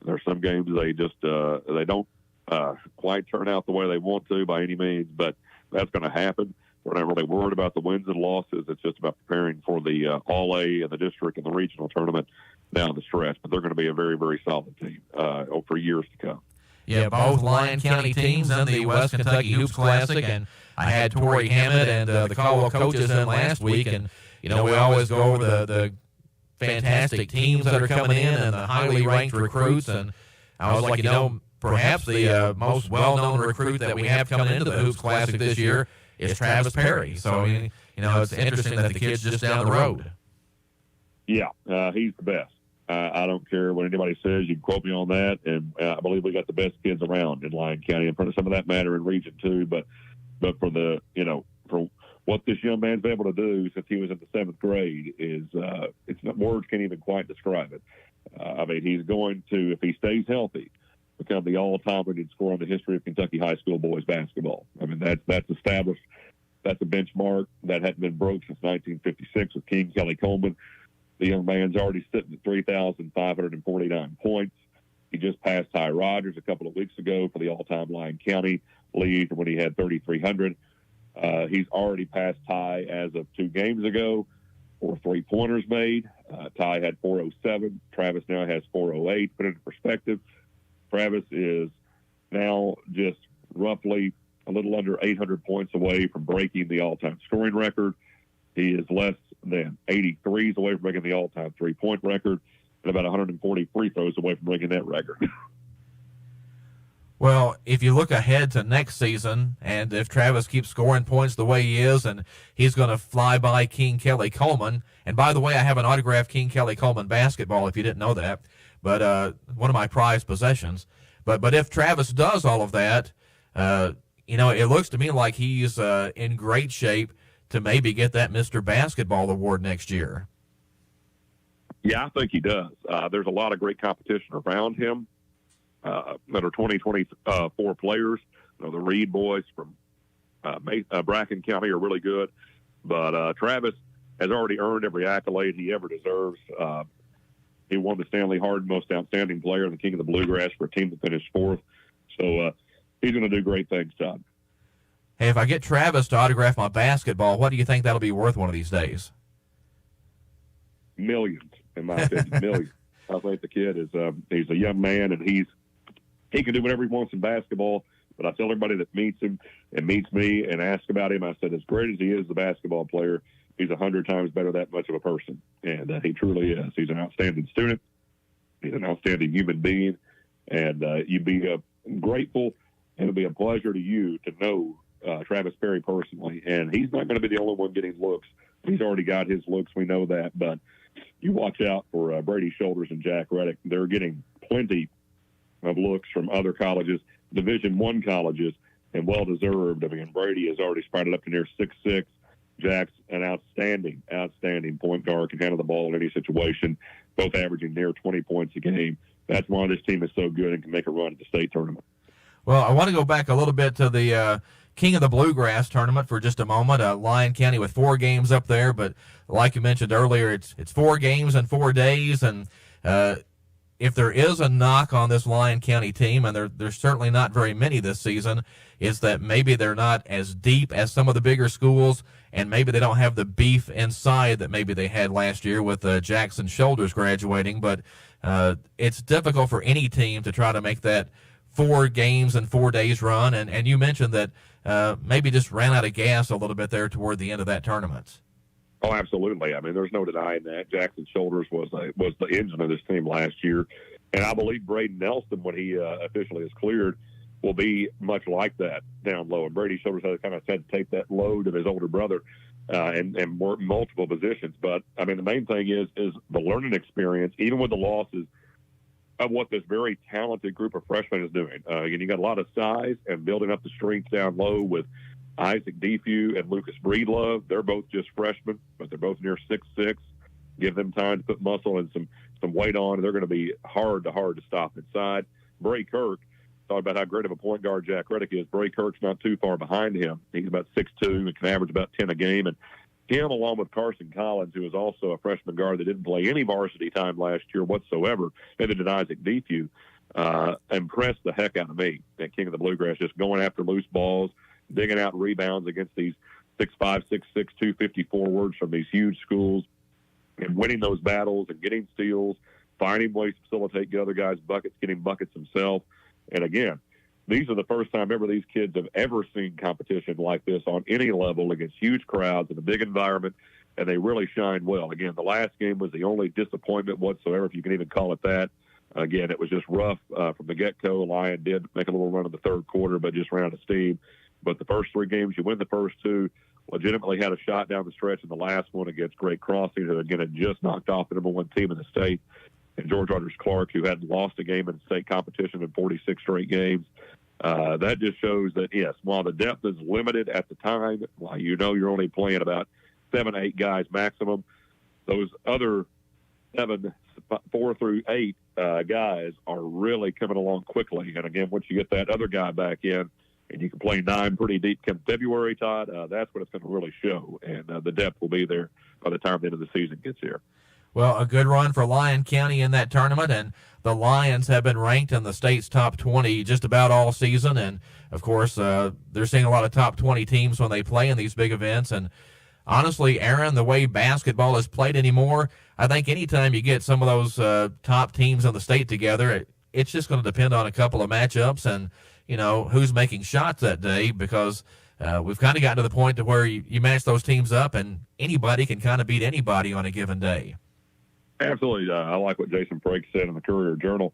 There's some games they just they don't quite turn out the way they want to by any means, but that's going to happen. We're not really worried about the wins and losses. It's just about preparing for the All-A and the district and the regional tournament down the stretch. But they're going to be a very, very solid team for years to come. Yeah, both Lyon County teams in the West Kentucky Hoops Classic, and I had Tori Hammett and the Caldwell coaches in last week, and we always go over the fantastic teams that are coming in and the highly ranked recruits, and I was like, perhaps the most well-known recruit that we have coming into the Hoops Classic this year is Travis Perry. So, it's interesting that the kid's just down the road. Yeah, he's the best. I don't care what anybody says. You can quote me on that, and I believe we got the best kids around in Lyon County, and for some of that matter in Region 2. But for the for what this young man's been able to do since he was in the 7th grade is words can't even quite describe it. I mean, he's going to, if he stays healthy, become the all-time leading scorer in the history of Kentucky high school boys basketball. I mean, that's established. That's a benchmark that hadn't been broke since 1956 with King Kelly Coleman. The young man's already sitting at 3,549 points. He just passed Ty Rogers a couple of weeks ago for the all-time Lyon County lead when he had 3,300. He's already passed Ty as of 2 games ago for 3-pointers made. Ty had 407. Travis now has 408. Put it in perspective, Travis is now just roughly a little under 800 points away from breaking the all-time scoring record. He is less than 83s away from breaking the all-time 3-point record and about 140 free throws away from breaking that record. Well, if you look ahead to next season, and if Travis keeps scoring points the way he is, and he's going to fly by King Kelly Coleman, and by the way, I have an autographed King Kelly Coleman basketball, if you didn't know that, but one of my prized possessions. But if Travis does all of that, it looks to me like he's in great shape to maybe get that Mr. Basketball award next year. Yeah, I think he does. There's a lot of great competition around him that are 2024 players. The Reed boys from Bracken County are really good. But Travis has already earned every accolade he ever deserves. He won the Stanley Hardin Most Outstanding Player and the King of the Bluegrass for a team that finished 4th. So he's going to do great things, Todd. Hey, if I get Travis to autograph my basketball, what do you think that'll be worth one of these days? Millions, in my opinion, millions. I think the kid is he's a young man, and he can do whatever he wants in basketball. But I tell everybody that meets him and meets me and asks about him, I said, as great as he is, the basketball player, he's 100 times better that much of a person. And he truly is. He's an outstanding student. He's an outstanding human being. And you'd be grateful, and it'd be a pleasure to you to know Travis Perry personally. And he's not going to be the only one getting looks. He's already got his looks. We know that. But you watch out for Brady Shoulders and Jack Reddick. They're getting plenty of looks from other colleges, Division I colleges, and well-deserved. I mean, Brady has already sprouted up to near 6'6". Jack's an outstanding point guard, can handle the ball in any situation, both averaging near 20 points a game. That's why this team is so good and can make a run at the state tournament. Well, I want to go back a little bit to the King of the Bluegrass tournament for just a moment. Lyon County with 4 games up there, but like you mentioned earlier, it's 4 games in 4 days, and if there is a knock on this Lyon County team, and there's certainly not very many this season, is that maybe they're not as deep as some of the bigger schools, and maybe they don't have the beef inside that maybe they had last year with Jackson Shoulders graduating. But it's difficult for any team to try to make that 4 games in 4 days run. And you mentioned that maybe just ran out of gas a little bit there toward the end of that tournament. Oh, absolutely. I mean, there's no denying that. Jackson Shoulders was the engine of this team last year. And I believe Braden Nelson, when he officially is cleared, will be much like that down low. And Brady Shoulders had to take that load of his older brother and work multiple positions. But, I mean, the main thing is the learning experience, even with the losses, of what this very talented group of freshmen is doing. Again, you got a lot of size and building up the strength down low with Isaac Defew and Lucas Breedlove. They're both just freshmen, but they're both near 6'6". Give them time to put muscle and some weight on. They're going to be hard to stop inside. Bray Kirk, talk about how great of a point guard Jack Reddick is. Bray Kirk's not too far behind him. He's about 6'2" and can average about 10 a game. And him, along with Carson Collins, who is also a freshman guard that didn't play any varsity time last year whatsoever, and then did Isaac Defew, impressed the heck out of me at King of the Bluegrass, just going after loose balls, digging out rebounds against these 6'5", 6'6", 250 forwards from these huge schools, and winning those battles and getting steals, finding ways to facilitate, get other guys buckets, getting buckets himself. And again, these are the first time ever these kids have ever seen competition like this on any level against huge crowds in a big environment, and they really shined well. Again, the last game was the only disappointment whatsoever, if you can even call it that. Again, it was just rough from the get-go. Lyon did make a little run in the third quarter, but just ran out of steam. But the first three games, you win the first two, legitimately had a shot down the stretch in the last one against Great Crossing, who, again, had just knocked off the number one team in the state, and George Rogers Clark, who hadn't lost a game in state competition in 46 straight games. That just shows that, yes, while the depth is limited at the time, while you know you're only playing about 7, 8 guys maximum, those other 4 through 8 guys are really coming along quickly. And again, once you get that other guy back in and you can play 9 pretty deep come February, Todd, that's when it's going to really show. And the depth will be there by the time the end of the season gets here. Well, a good run for Lyon County in that tournament, and the Lions have been ranked in the state's top 20 just about all season. And, of course, they're seeing a lot of top 20 teams when they play in these big events. And, honestly, Aaron, the way basketball is played anymore, I think anytime you get some of those top teams in the state together, it's just going to depend on a couple of matchups and, you know, who's making shots that day, because we've kind of gotten to the point to where you match those teams up and anybody can kind of beat anybody on a given day. Absolutely. I like what Jason Frake said in the Courier-Journal.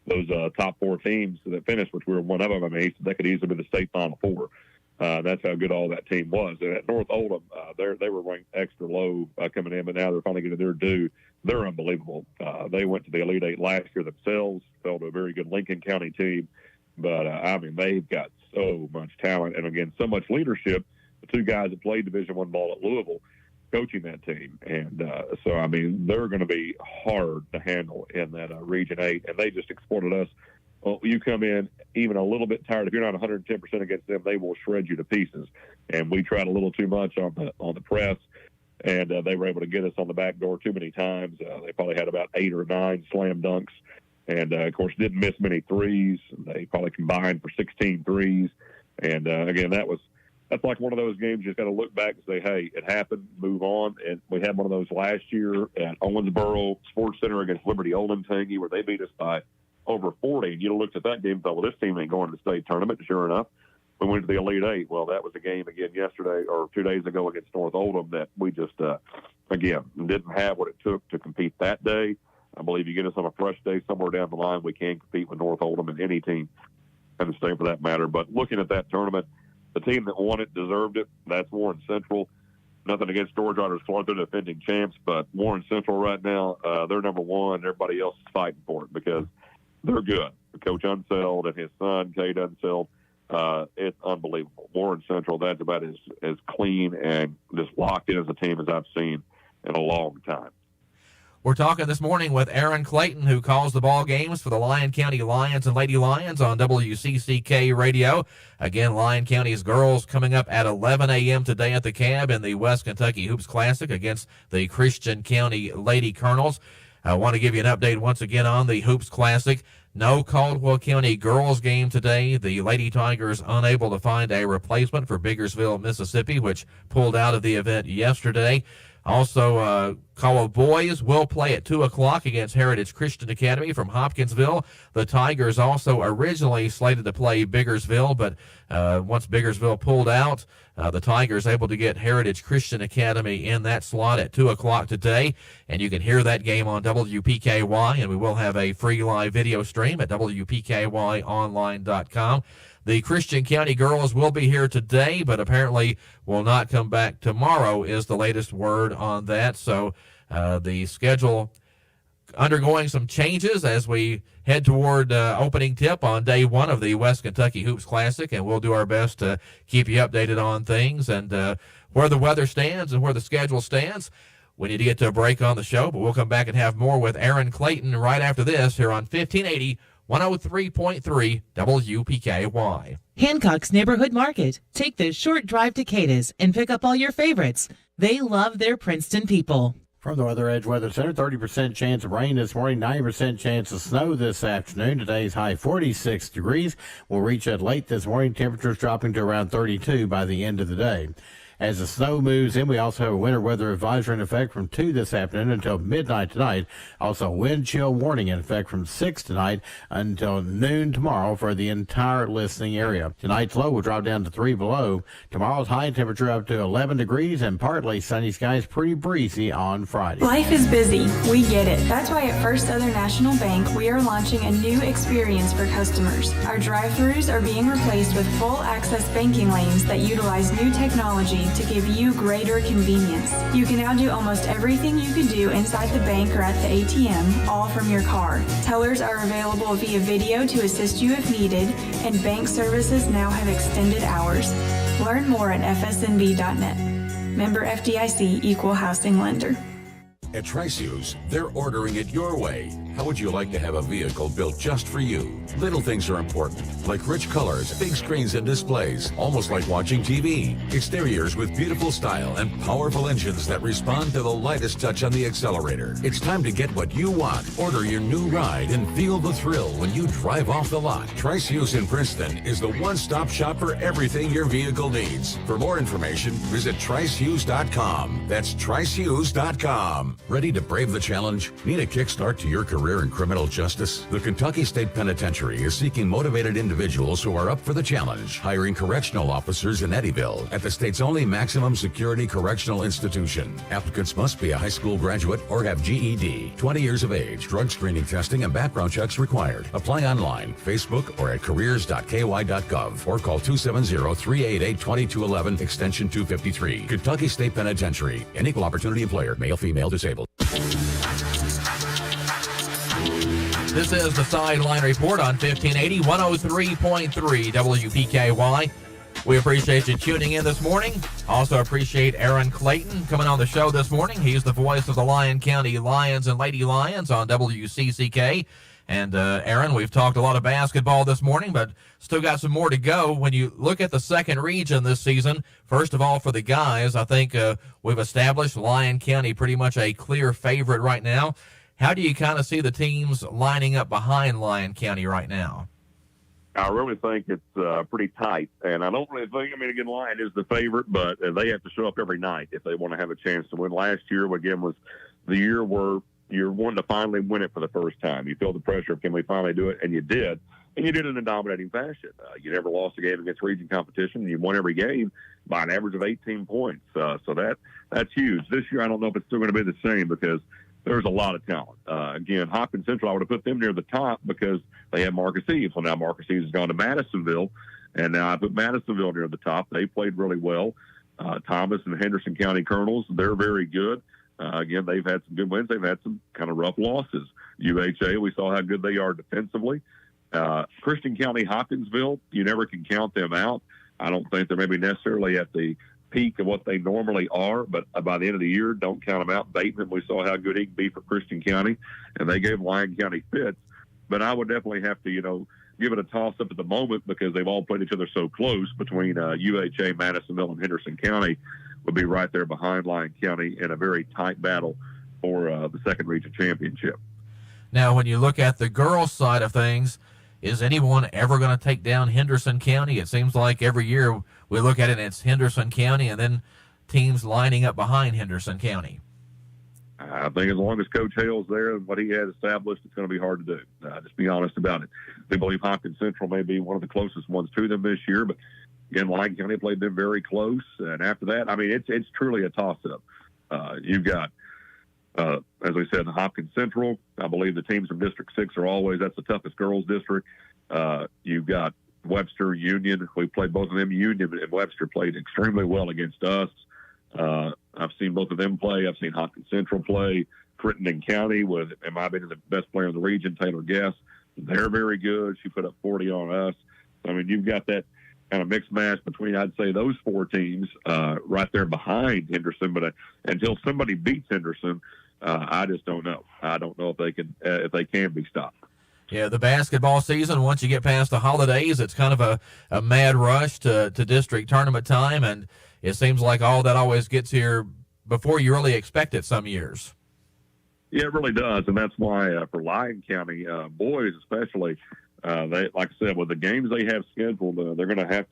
Those top 4 teams that finished, which we were one of them, I mean, they could easily be the state Final Four. That's how good all that team was. And at North Oldham, they were ranked extra low coming in, but now they're finally getting their due. They're unbelievable. They went to the Elite Eight last year themselves, fell to a very good Lincoln County team. But, I mean, they've got so much talent and, again, so much leadership. The 2 guys that played Division I ball at Louisville coaching that team. And so, I mean, they're going to be hard to handle in that Region 8. And they just exported us. Well, you come in even a little bit tired. If you're not 110% against them, they will shred you to pieces. And we tried a little too much on the press, and they were able to get us on the back door too many times. They probably had about 8 or 9 slam dunks. And, of course, didn't miss many threes. They probably combined for 16 threes. And, again, that's like one of those games you just got to look back and say, hey, it happened, move on. And we had one of those last year at Owensboro Sports Center against Liberty Olentangy, where they beat us by over 40. And you looked at that game and thought, well, this team ain't going to the state tournament. Sure enough, we went to the Elite Eight. Well, that was a game again yesterday or 2 days ago against North Oldham that we just, again, didn't have what it took to compete that day. I believe you get us on a fresh day somewhere down the line, we can compete with North Oldham and any team in the state for that matter. But looking at that tournament, the team that won it deserved it. That's Warren Central. Nothing against George Rogers Clark, they're the defending champs, but Warren Central right now, they're number one. Everybody else is fighting for it because they're good. Coach Unseld and his son, Cade Unseld, it's unbelievable. Warren Central, that's about as clean and just locked in as a team as I've seen in a long time. We're talking this morning with Aaron Clayton, who calls the ball games for the Lyon County Lions and Lady Lions on WCCK Radio. Again, Lyon County's girls coming up at 11 a.m. today at the Cab in the West Kentucky Hoops Classic against the Christian County Lady Colonels. I want to give you an update once again on the Hoops Classic. No Caldwell County girls game today. The Lady Tigers unable to find a replacement for Biggersville, Mississippi, which pulled out of the event yesterday. Also, Caldwell boys will play at 2 o'clock against Heritage Christian Academy from Hopkinsville. The Tigers also originally slated to play Biggersville, but once Biggersville pulled out, the Tigers able to get Heritage Christian Academy in that slot at 2 o'clock today. And you can hear that game on WPKY, and we will have a free live video stream at WPKYonline.com. The Christian County girls will be here today, but apparently will not come back tomorrow is the latest word on that. So the schedule undergoing some changes as we head toward opening tip on day one of the West Kentucky Hoops Classic, and we'll do our best to keep you updated on things and where the weather stands and where the schedule stands. We need to get to a break on the show, but we'll come back and have more with Aaron Clayton right after this here on 1580 103.3 WPKY. Hancock's Neighborhood Market. Take the short drive to Cada's and pick up all your favorites. They love their Princeton people. From the Weather Edge Weather Center, 30% chance of rain this morning, 90% chance of snow this afternoon. Today's high 46 degrees. We'll reach at late this morning. Temperatures dropping to around 32 by the end of the day. As the snow moves in, we also have a winter weather advisory in effect from 2 this afternoon until midnight tonight. Also, wind chill warning in effect from 6 tonight until noon tomorrow for the entire listening area. Tonight's low will drop down to 3 below. Tomorrow's high temperature up to 11 degrees and partly sunny skies, pretty breezy on Friday. Life is busy. We get it. That's why at First Southern National Bank, we are launching a new experience for customers. Our drive-thrus are being replaced with full access banking lanes that utilize new technology to give you greater convenience. You can now do almost everything you could do inside the bank or at the ATM, all from your car. Tellers are available via video to assist you if needed, and bank services now have extended hours. Learn more at fsnb.net. Member FDIC, Equal Housing Lender. At Trice's, they're ordering it your way. How would you like to have a vehicle built just for you? Little things are important, like rich colors, big screens and displays, almost like watching TV. Exteriors with beautiful style and powerful engines that respond to the lightest touch on the accelerator. It's time to get what you want. Order your new ride and feel the thrill when you drive off the lot. Trice's in Princeton is the one-stop shop for everything your vehicle needs. For more information, visit tricehughes.com. That's tricehughes.com. Ready to brave the challenge? Need a kickstart to your career in criminal justice? The Kentucky State Penitentiary is seeking motivated individuals who are up for the challenge, hiring correctional officers in Eddyville at the state's only maximum security correctional institution. Applicants must be a high school graduate or have GED, 20 years of age, drug screening testing and background checks required. Apply online, Facebook, or at careers.ky.gov or call 270-388-2211 extension 253. Kentucky State Penitentiary, an equal opportunity employer, male, female, disabled. This is the Sideline Report on 1580 103.3 WPKY. We appreciate you tuning in this morning. Also appreciate Aaron Clayton coming on the show this morning. He's the voice of the Lyon County Lions and Lady Lions on WCCK. And Aaron, we've talked a lot of basketball this morning, but still got some more to go. When you look at the second region this season, first of all, for the guys, I think we've established Lyon County pretty much a clear favorite right now. How do you kind of see the teams lining up behind Lyon County right now? I really think it's pretty tight, and I don't really think, again, Lyon is the favorite, but they have to show up every night if they want to have a chance to win. Last year, again, was the year where you're wanting to finally win it for the first time. You feel the pressure of, can we finally do it? And you did, and you did it in a dominating fashion. You never lost a game against region competition, and you won every game by an average of 18 points. So that's huge. This year, I don't know if it's still going to be the same because there's a lot of talent. Again, Hopkins Central, I would have put them near the top because they have Marcus Eves. Well, now Marcus Eves has gone to Madisonville, and now I put Madisonville near the top. They played really well. Thomas and Henderson County Colonels, they're very good. Again, they've had some good wins. They've had some kind of rough losses. UHA, we saw how good they are defensively. Christian County Hopkinsville, you never can count them out. I don't think they're maybe necessarily at the peak of what they normally are, but by the end of the year, don't count them out. Bateman, we saw how good he can be for Christian County, and they gave Lyon County fits. But I would definitely have to, give it a toss-up at the moment because they've all played each other so close between UHA, Madisonville, and Henderson County would be right there behind Lyon County in a very tight battle for the second region championship. Now, when you look at the girls' side of things, is anyone ever going to take down Henderson County? It seems like every year we look at it and it's Henderson County and then teams lining up behind Henderson County. I think as long as Coach Hale's there and what he has established, it's going to be hard to do. Just be honest about it. They believe Hopkins Central may be one of the closest ones to them this year, but again, Lyon County played them very close. And after that, it's truly a toss-up. You've got, as we said, the Hopkins Central. I believe the teams from District 6 are always, that's the toughest girls district. You've got Webster, Union. We played both of them. Union and Webster played extremely well against us. I've seen both of them play. I've seen Hopkins Central play. Crittenden County with, in my opinion, the best player in the region, Taylor Guess. They're very good. She put up 40 on us. I mean, you've got that kind of mixed match between, I'd say, those four teams right there behind Henderson. But until somebody beats Henderson, I just don't know. I don't know if they can be stopped. Yeah, the basketball season, once you get past the holidays, it's kind of a mad rush to district tournament time, and it seems like all that always gets here before you really expect it some years. Yeah, it really does, and that's why for Lyon County, boys especially, they, like I said, with the games they have scheduled, they're going to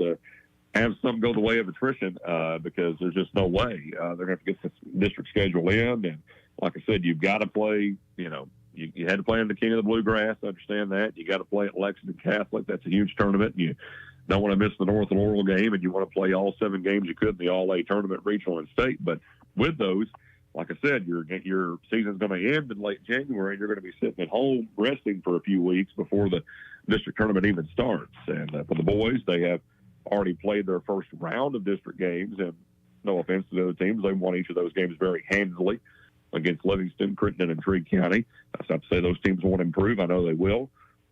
have some go the way of attrition because there's just no way. They're going to have to get the district schedule in, and like I said, you've got to play, you had to play in the King of the Bluegrass. I understand that. You got to play at Lexington Catholic. That's a huge tournament. You don't want to miss the North Laurel game, and you want to play all 7 games you could in the All-A tournament, regional and state. But with those, like I said, your season's going to end in late January, and you're going to be sitting at home resting for a few weeks before the district tournament even starts. And for the boys, they have already played their first round of district games, and no offense to the other teams, they won each of those games very handily against Livingston, Crittenden, and Tree County. That's not to say those teams won't improve. I know they will.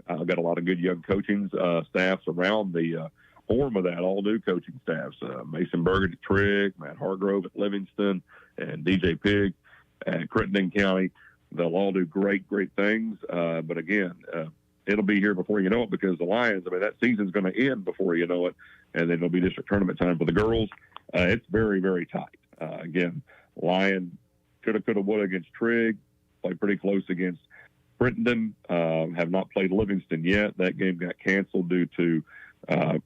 I've got a lot of good young coaching staffs around the form of that, all new coaching staffs. Mason Bergen at Trigg, Matt Hargrove at Livingston, and DJ Pig at Crittenden County. They'll all do great, great things. But again, it'll be here before you know it because the Lions, that season's going to end before you know it, and then it'll be district tournament time for the girls. It's very, very tight. Again, Lion coulda, woulda against Trigg, played pretty close against Crittenden, have not played Livingston yet. That game got canceled due to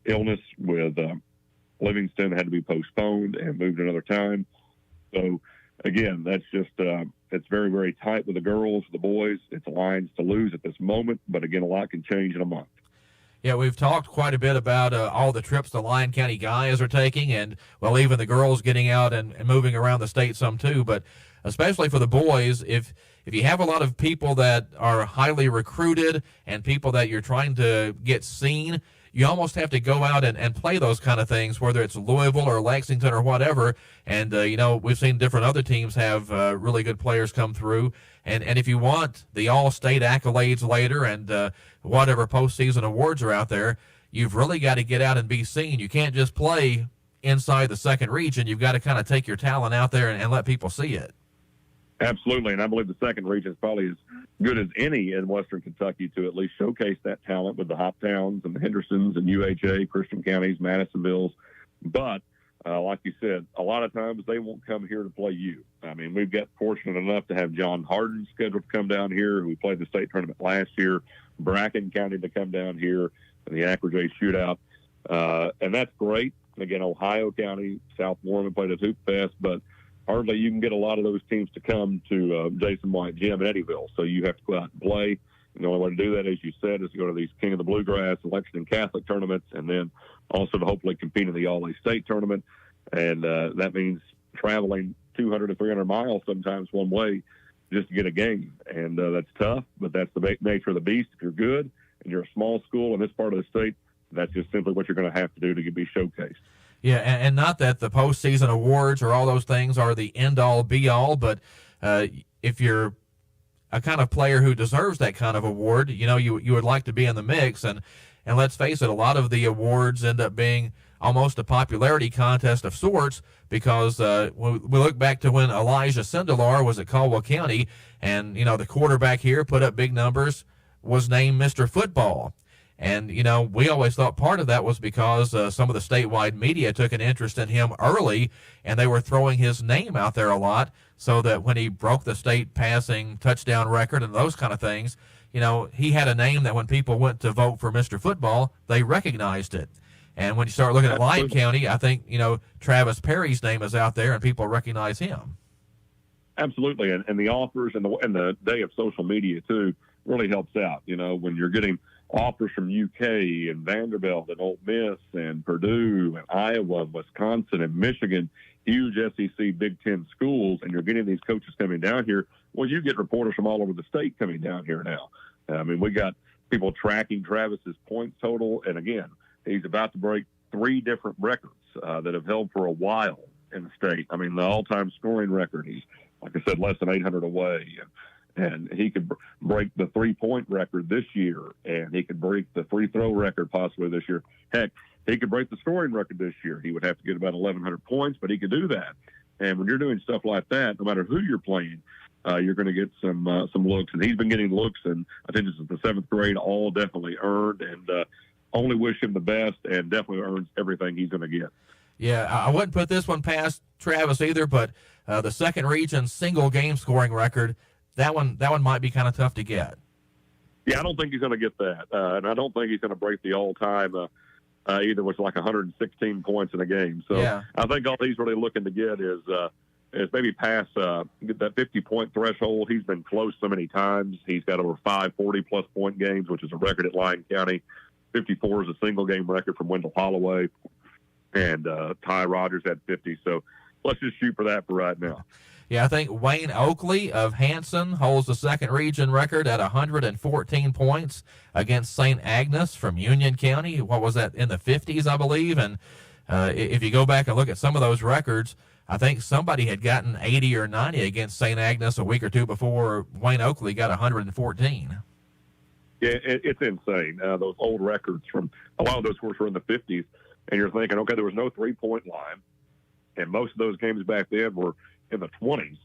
illness with Livingston, had to be postponed and moved another time. So, again, that's just it's very, very tight with the girls. The boys, it's Lions to lose at this moment. But, again, a lot can change in a month. Yeah, we've talked quite a bit about all the trips the Lyon County guys are taking and, well, even the girls getting out and moving around the state some too. But especially for the boys, if you have a lot of people that are highly recruited and people that you're trying to get seen, you almost have to go out and play those kind of things, whether it's Louisville or Lexington or whatever. And, we've seen different other teams have really good players come through. And if you want the all-state accolades later and whatever postseason awards are out there, you've really got to get out and be seen. You can't just play inside the second region. You've got to kind of take your talent out there and let people see it. Absolutely, and I believe the second region is probably as good as any in Western Kentucky to at least showcase that talent with the Hoptowns and the Hendersons and UHA, Christian counties, Madisonvilles. But like you said, a lot of times they won't come here to play you. We've got fortunate enough to have John Harden scheduled to come down here, who played the state tournament last year, Bracken County to come down here in the Acrojay shootout. And that's great. Again, Ohio County, South Mormon played at Hoop Fest, but hardly you can get a lot of those teams to come to Jason White Gym in Eddyville. So you have to go out and play. And the only way to do that, as you said, is to go to these King of the Bluegrass, Lexington Catholic tournaments, and then also to hopefully compete in the All-A State tournament. And that means traveling 200 to 300 miles sometimes one way just to get a game. And that's tough, but that's the nature of the beast. If you're good and you're a small school in this part of the state, that's just simply what you're going to have to do to be showcased. Yeah, and not that the postseason awards or all those things are the end-all, be-all, but if you're a kind of player who deserves that kind of award, you would like to be in the mix. And let's face it, a lot of the awards end up being almost a popularity contest of sorts because we look back to when Elijah Sindelar was at Caldwell County and, the quarterback here put up big numbers, was named Mr. Football. And, we always thought part of that was because some of the statewide media took an interest in him early, and they were throwing his name out there a lot so that when he broke the state passing touchdown record and those kind of things, he had a name that when people went to vote for Mr. Football, they recognized it. And when you start looking at Lyon County, I think, Travis Perry's name is out there and people recognize him. Absolutely. And the offers and the day of social media, too, really helps out. When you're getting offers from UK and Vanderbilt and Ole Miss and Purdue and Iowa and Wisconsin and Michigan, huge SEC Big Ten schools, and you're getting these coaches coming down here, well, you get reporters from all over the state coming down here now. We got people tracking Travis's points total, and again, He's about to break 3 different records that have held for a while in the state. I mean, the all-time scoring record, he's, like I said, less than 800 away. And he could break the 3-point record this year, and he could break the free throw record possibly this year. Heck, he could break the scoring record this year. He would have to get about 1,100 points, but he could do that. And when you're doing stuff like that, no matter who you're playing, you're going to get some looks. And he's been getting looks, and I think this is the 7th grade, all definitely earned. And only wish him the best, and definitely earns everything he's going to get. Yeah, I wouldn't put this one past Travis either, but the second region single game scoring record, that one might be kind of tough to get. Yeah, I don't think he's going to get that, and I don't think he's going to break the all-time either, which is like 116 points in a game. So yeah. I think all he's really looking to get is maybe pass get that 50-point threshold. He's been close so many times. He's got over 5 40-plus point games, which is a record at Lyon County. 54 is a single-game record from Wendell Holloway, and Ty Rogers had 50. So let's just shoot for that for right now. Yeah, I think Wayne Oakley of Hanson holds the second region record at 114 points against St. Agnes from Union County. What was that, in the 50s, I believe? And if you go back and look at some of those records, I think somebody had gotten 80 or 90 against St. Agnes a week or two before Wayne Oakley got 114. Yeah, it's insane. Those old records from a lot of those, of course, were in the 50s, and you're thinking, okay, there was no three-point line, and most of those games back then were in the 20s,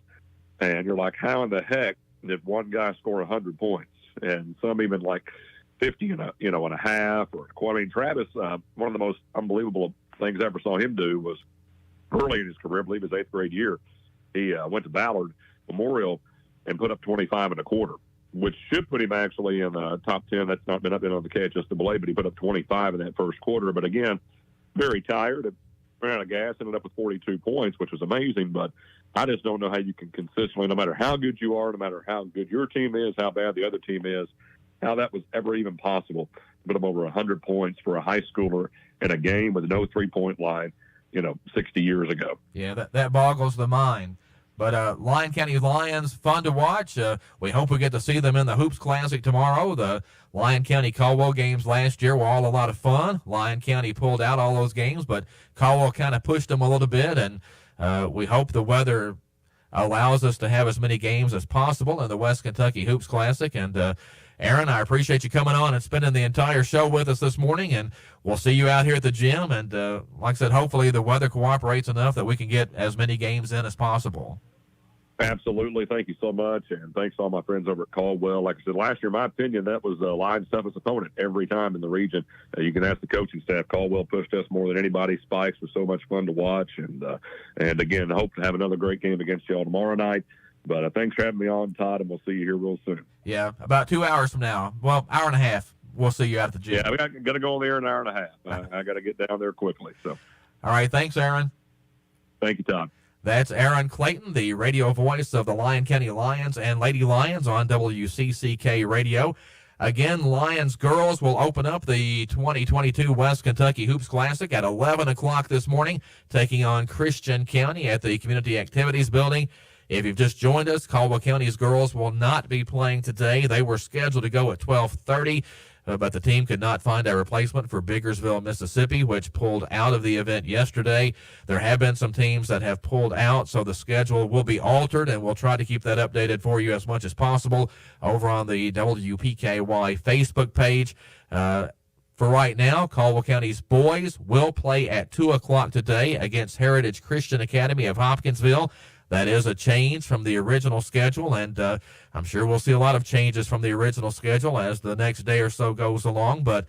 and you're like, how in the heck did one guy score 100 points? And some even like 50 and a half. I mean, Travis, one of the most unbelievable things I ever saw him do was early in his career, I believe his 8th grade year, he went to Ballard Memorial and put up 25 and a quarter, which should put him actually in the top 10. That's not been up on the KHSAA, but he put up 25 in that first quarter. But again, very tired, ran out of gas, ended up with 42 points, which was amazing. But I just don't know how you can consistently, no matter how good you are, no matter how good your team is, how bad the other team is, how that was ever even possible to put up over 100 points for a high schooler in a game with no three-point line, 60 years ago. Yeah, that boggles the mind. But Lyon County Lions, fun to watch. We hope we get to see them in the Hoops Classic tomorrow. The Lyon County Caldwell games last year were all a lot of fun. Lyon County pulled out all those games, but Caldwell kind of pushed them a little bit, and we hope the weather allows us to have as many games as possible in the West Kentucky Hoops Classic. And Aaron, I appreciate you coming on and spending the entire show with us this morning, and we'll see you out here at the gym. And like I said, hopefully the weather cooperates enough that we can get as many games in as possible. Absolutely. Thank you so much. And thanks to all my friends over at Caldwell. Like I said, last year, in my opinion, that was Lyon's toughest opponent every time in the region. You can ask the coaching staff. Caldwell pushed us more than anybody. Spikes was so much fun to watch. And again, I hope to have another great game against y'all tomorrow night. But thanks for having me on, Todd, and we'll see you here real soon. Yeah, about 2 hours from now. Well, hour and a half. We'll see you out at the gym. Yeah, I got to go on there in an hour and a half. I got to get down there quickly. So, all right. Thanks, Aaron. Thank you, Todd. That's Aaron Clayton, the radio voice of the Lyon County Lions and Lady Lions on WCCK Radio. Again, Lions girls will open up the 2022 West Kentucky Hoops Classic at 11 o'clock this morning, taking on Christian County at the Community Activities Building. If you've just joined us, Caldwell County's girls will not be playing today. They were scheduled to go at 12:30. But the team could not find a replacement for Biggersville, Mississippi, which pulled out of the event yesterday. There have been some teams that have pulled out, so the schedule will be altered, and we'll try to keep that updated for you as much as possible over on the WPKY Facebook page. For right now, Caldwell County's boys will play at 2 o'clock today against Heritage Christian Academy of Hopkinsville. That is a change from the original schedule, and I'm sure we'll see a lot of changes from the original schedule as the next day or so goes along. But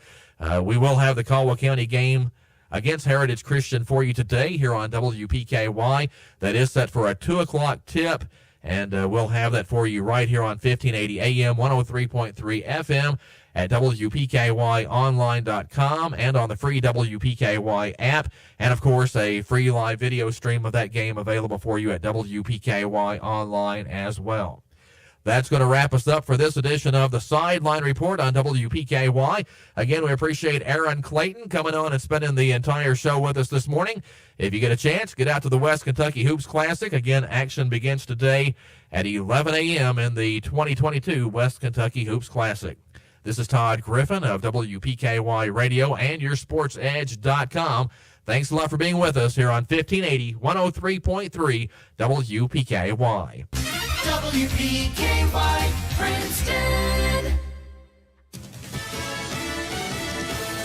we will have the Caldwell County game against Heritage Christian for you today here on WPKY. That is set for a 2 o'clock tip, and we'll have that for you right here on 1580 AM, 103.3 FM at WPKYonline.com and on the free WPKY app. And, of course, a free live video stream of that game available for you at WPKY Online as well. That's going to wrap us up for this edition of the Sideline Report on WPKY. Again, we appreciate Aaron Clayton coming on and spending the entire show with us this morning. If you get a chance, get out to the West Kentucky Hoops Classic. Again, action begins today at 11 a.m. in the 2022 West Kentucky Hoops Classic. This is Todd Griffin of WPKY Radio and YourSportsEdge.com. Thanks a lot for being with us here on 1580 103.3 WPKY. WPKY Princeton.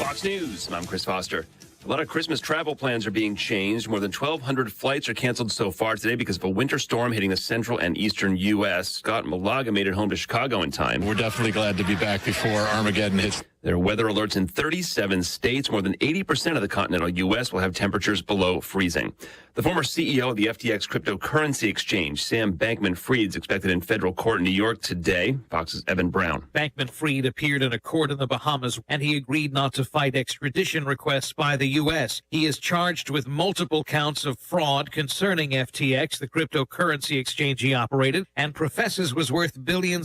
Fox News, I'm Chris Foster. A lot of Christmas travel plans are being changed. More than 1,200 flights are canceled so far today because of a winter storm hitting the central and eastern U.S. Scott Malaga made it home to Chicago in time. We're definitely glad to be back before Armageddon hits. There are weather alerts in 37 states. More than 80% of the continental U.S. will have temperatures below freezing. The former CEO of the FTX cryptocurrency exchange, Sam Bankman-Fried, is expected in federal court in New York today. Fox's Evan Brown. Bankman-Fried appeared in a court in the Bahamas, and he agreed not to fight extradition requests by the U.S. He is charged with multiple counts of fraud concerning FTX, the cryptocurrency exchange he operated, and professes was worth billions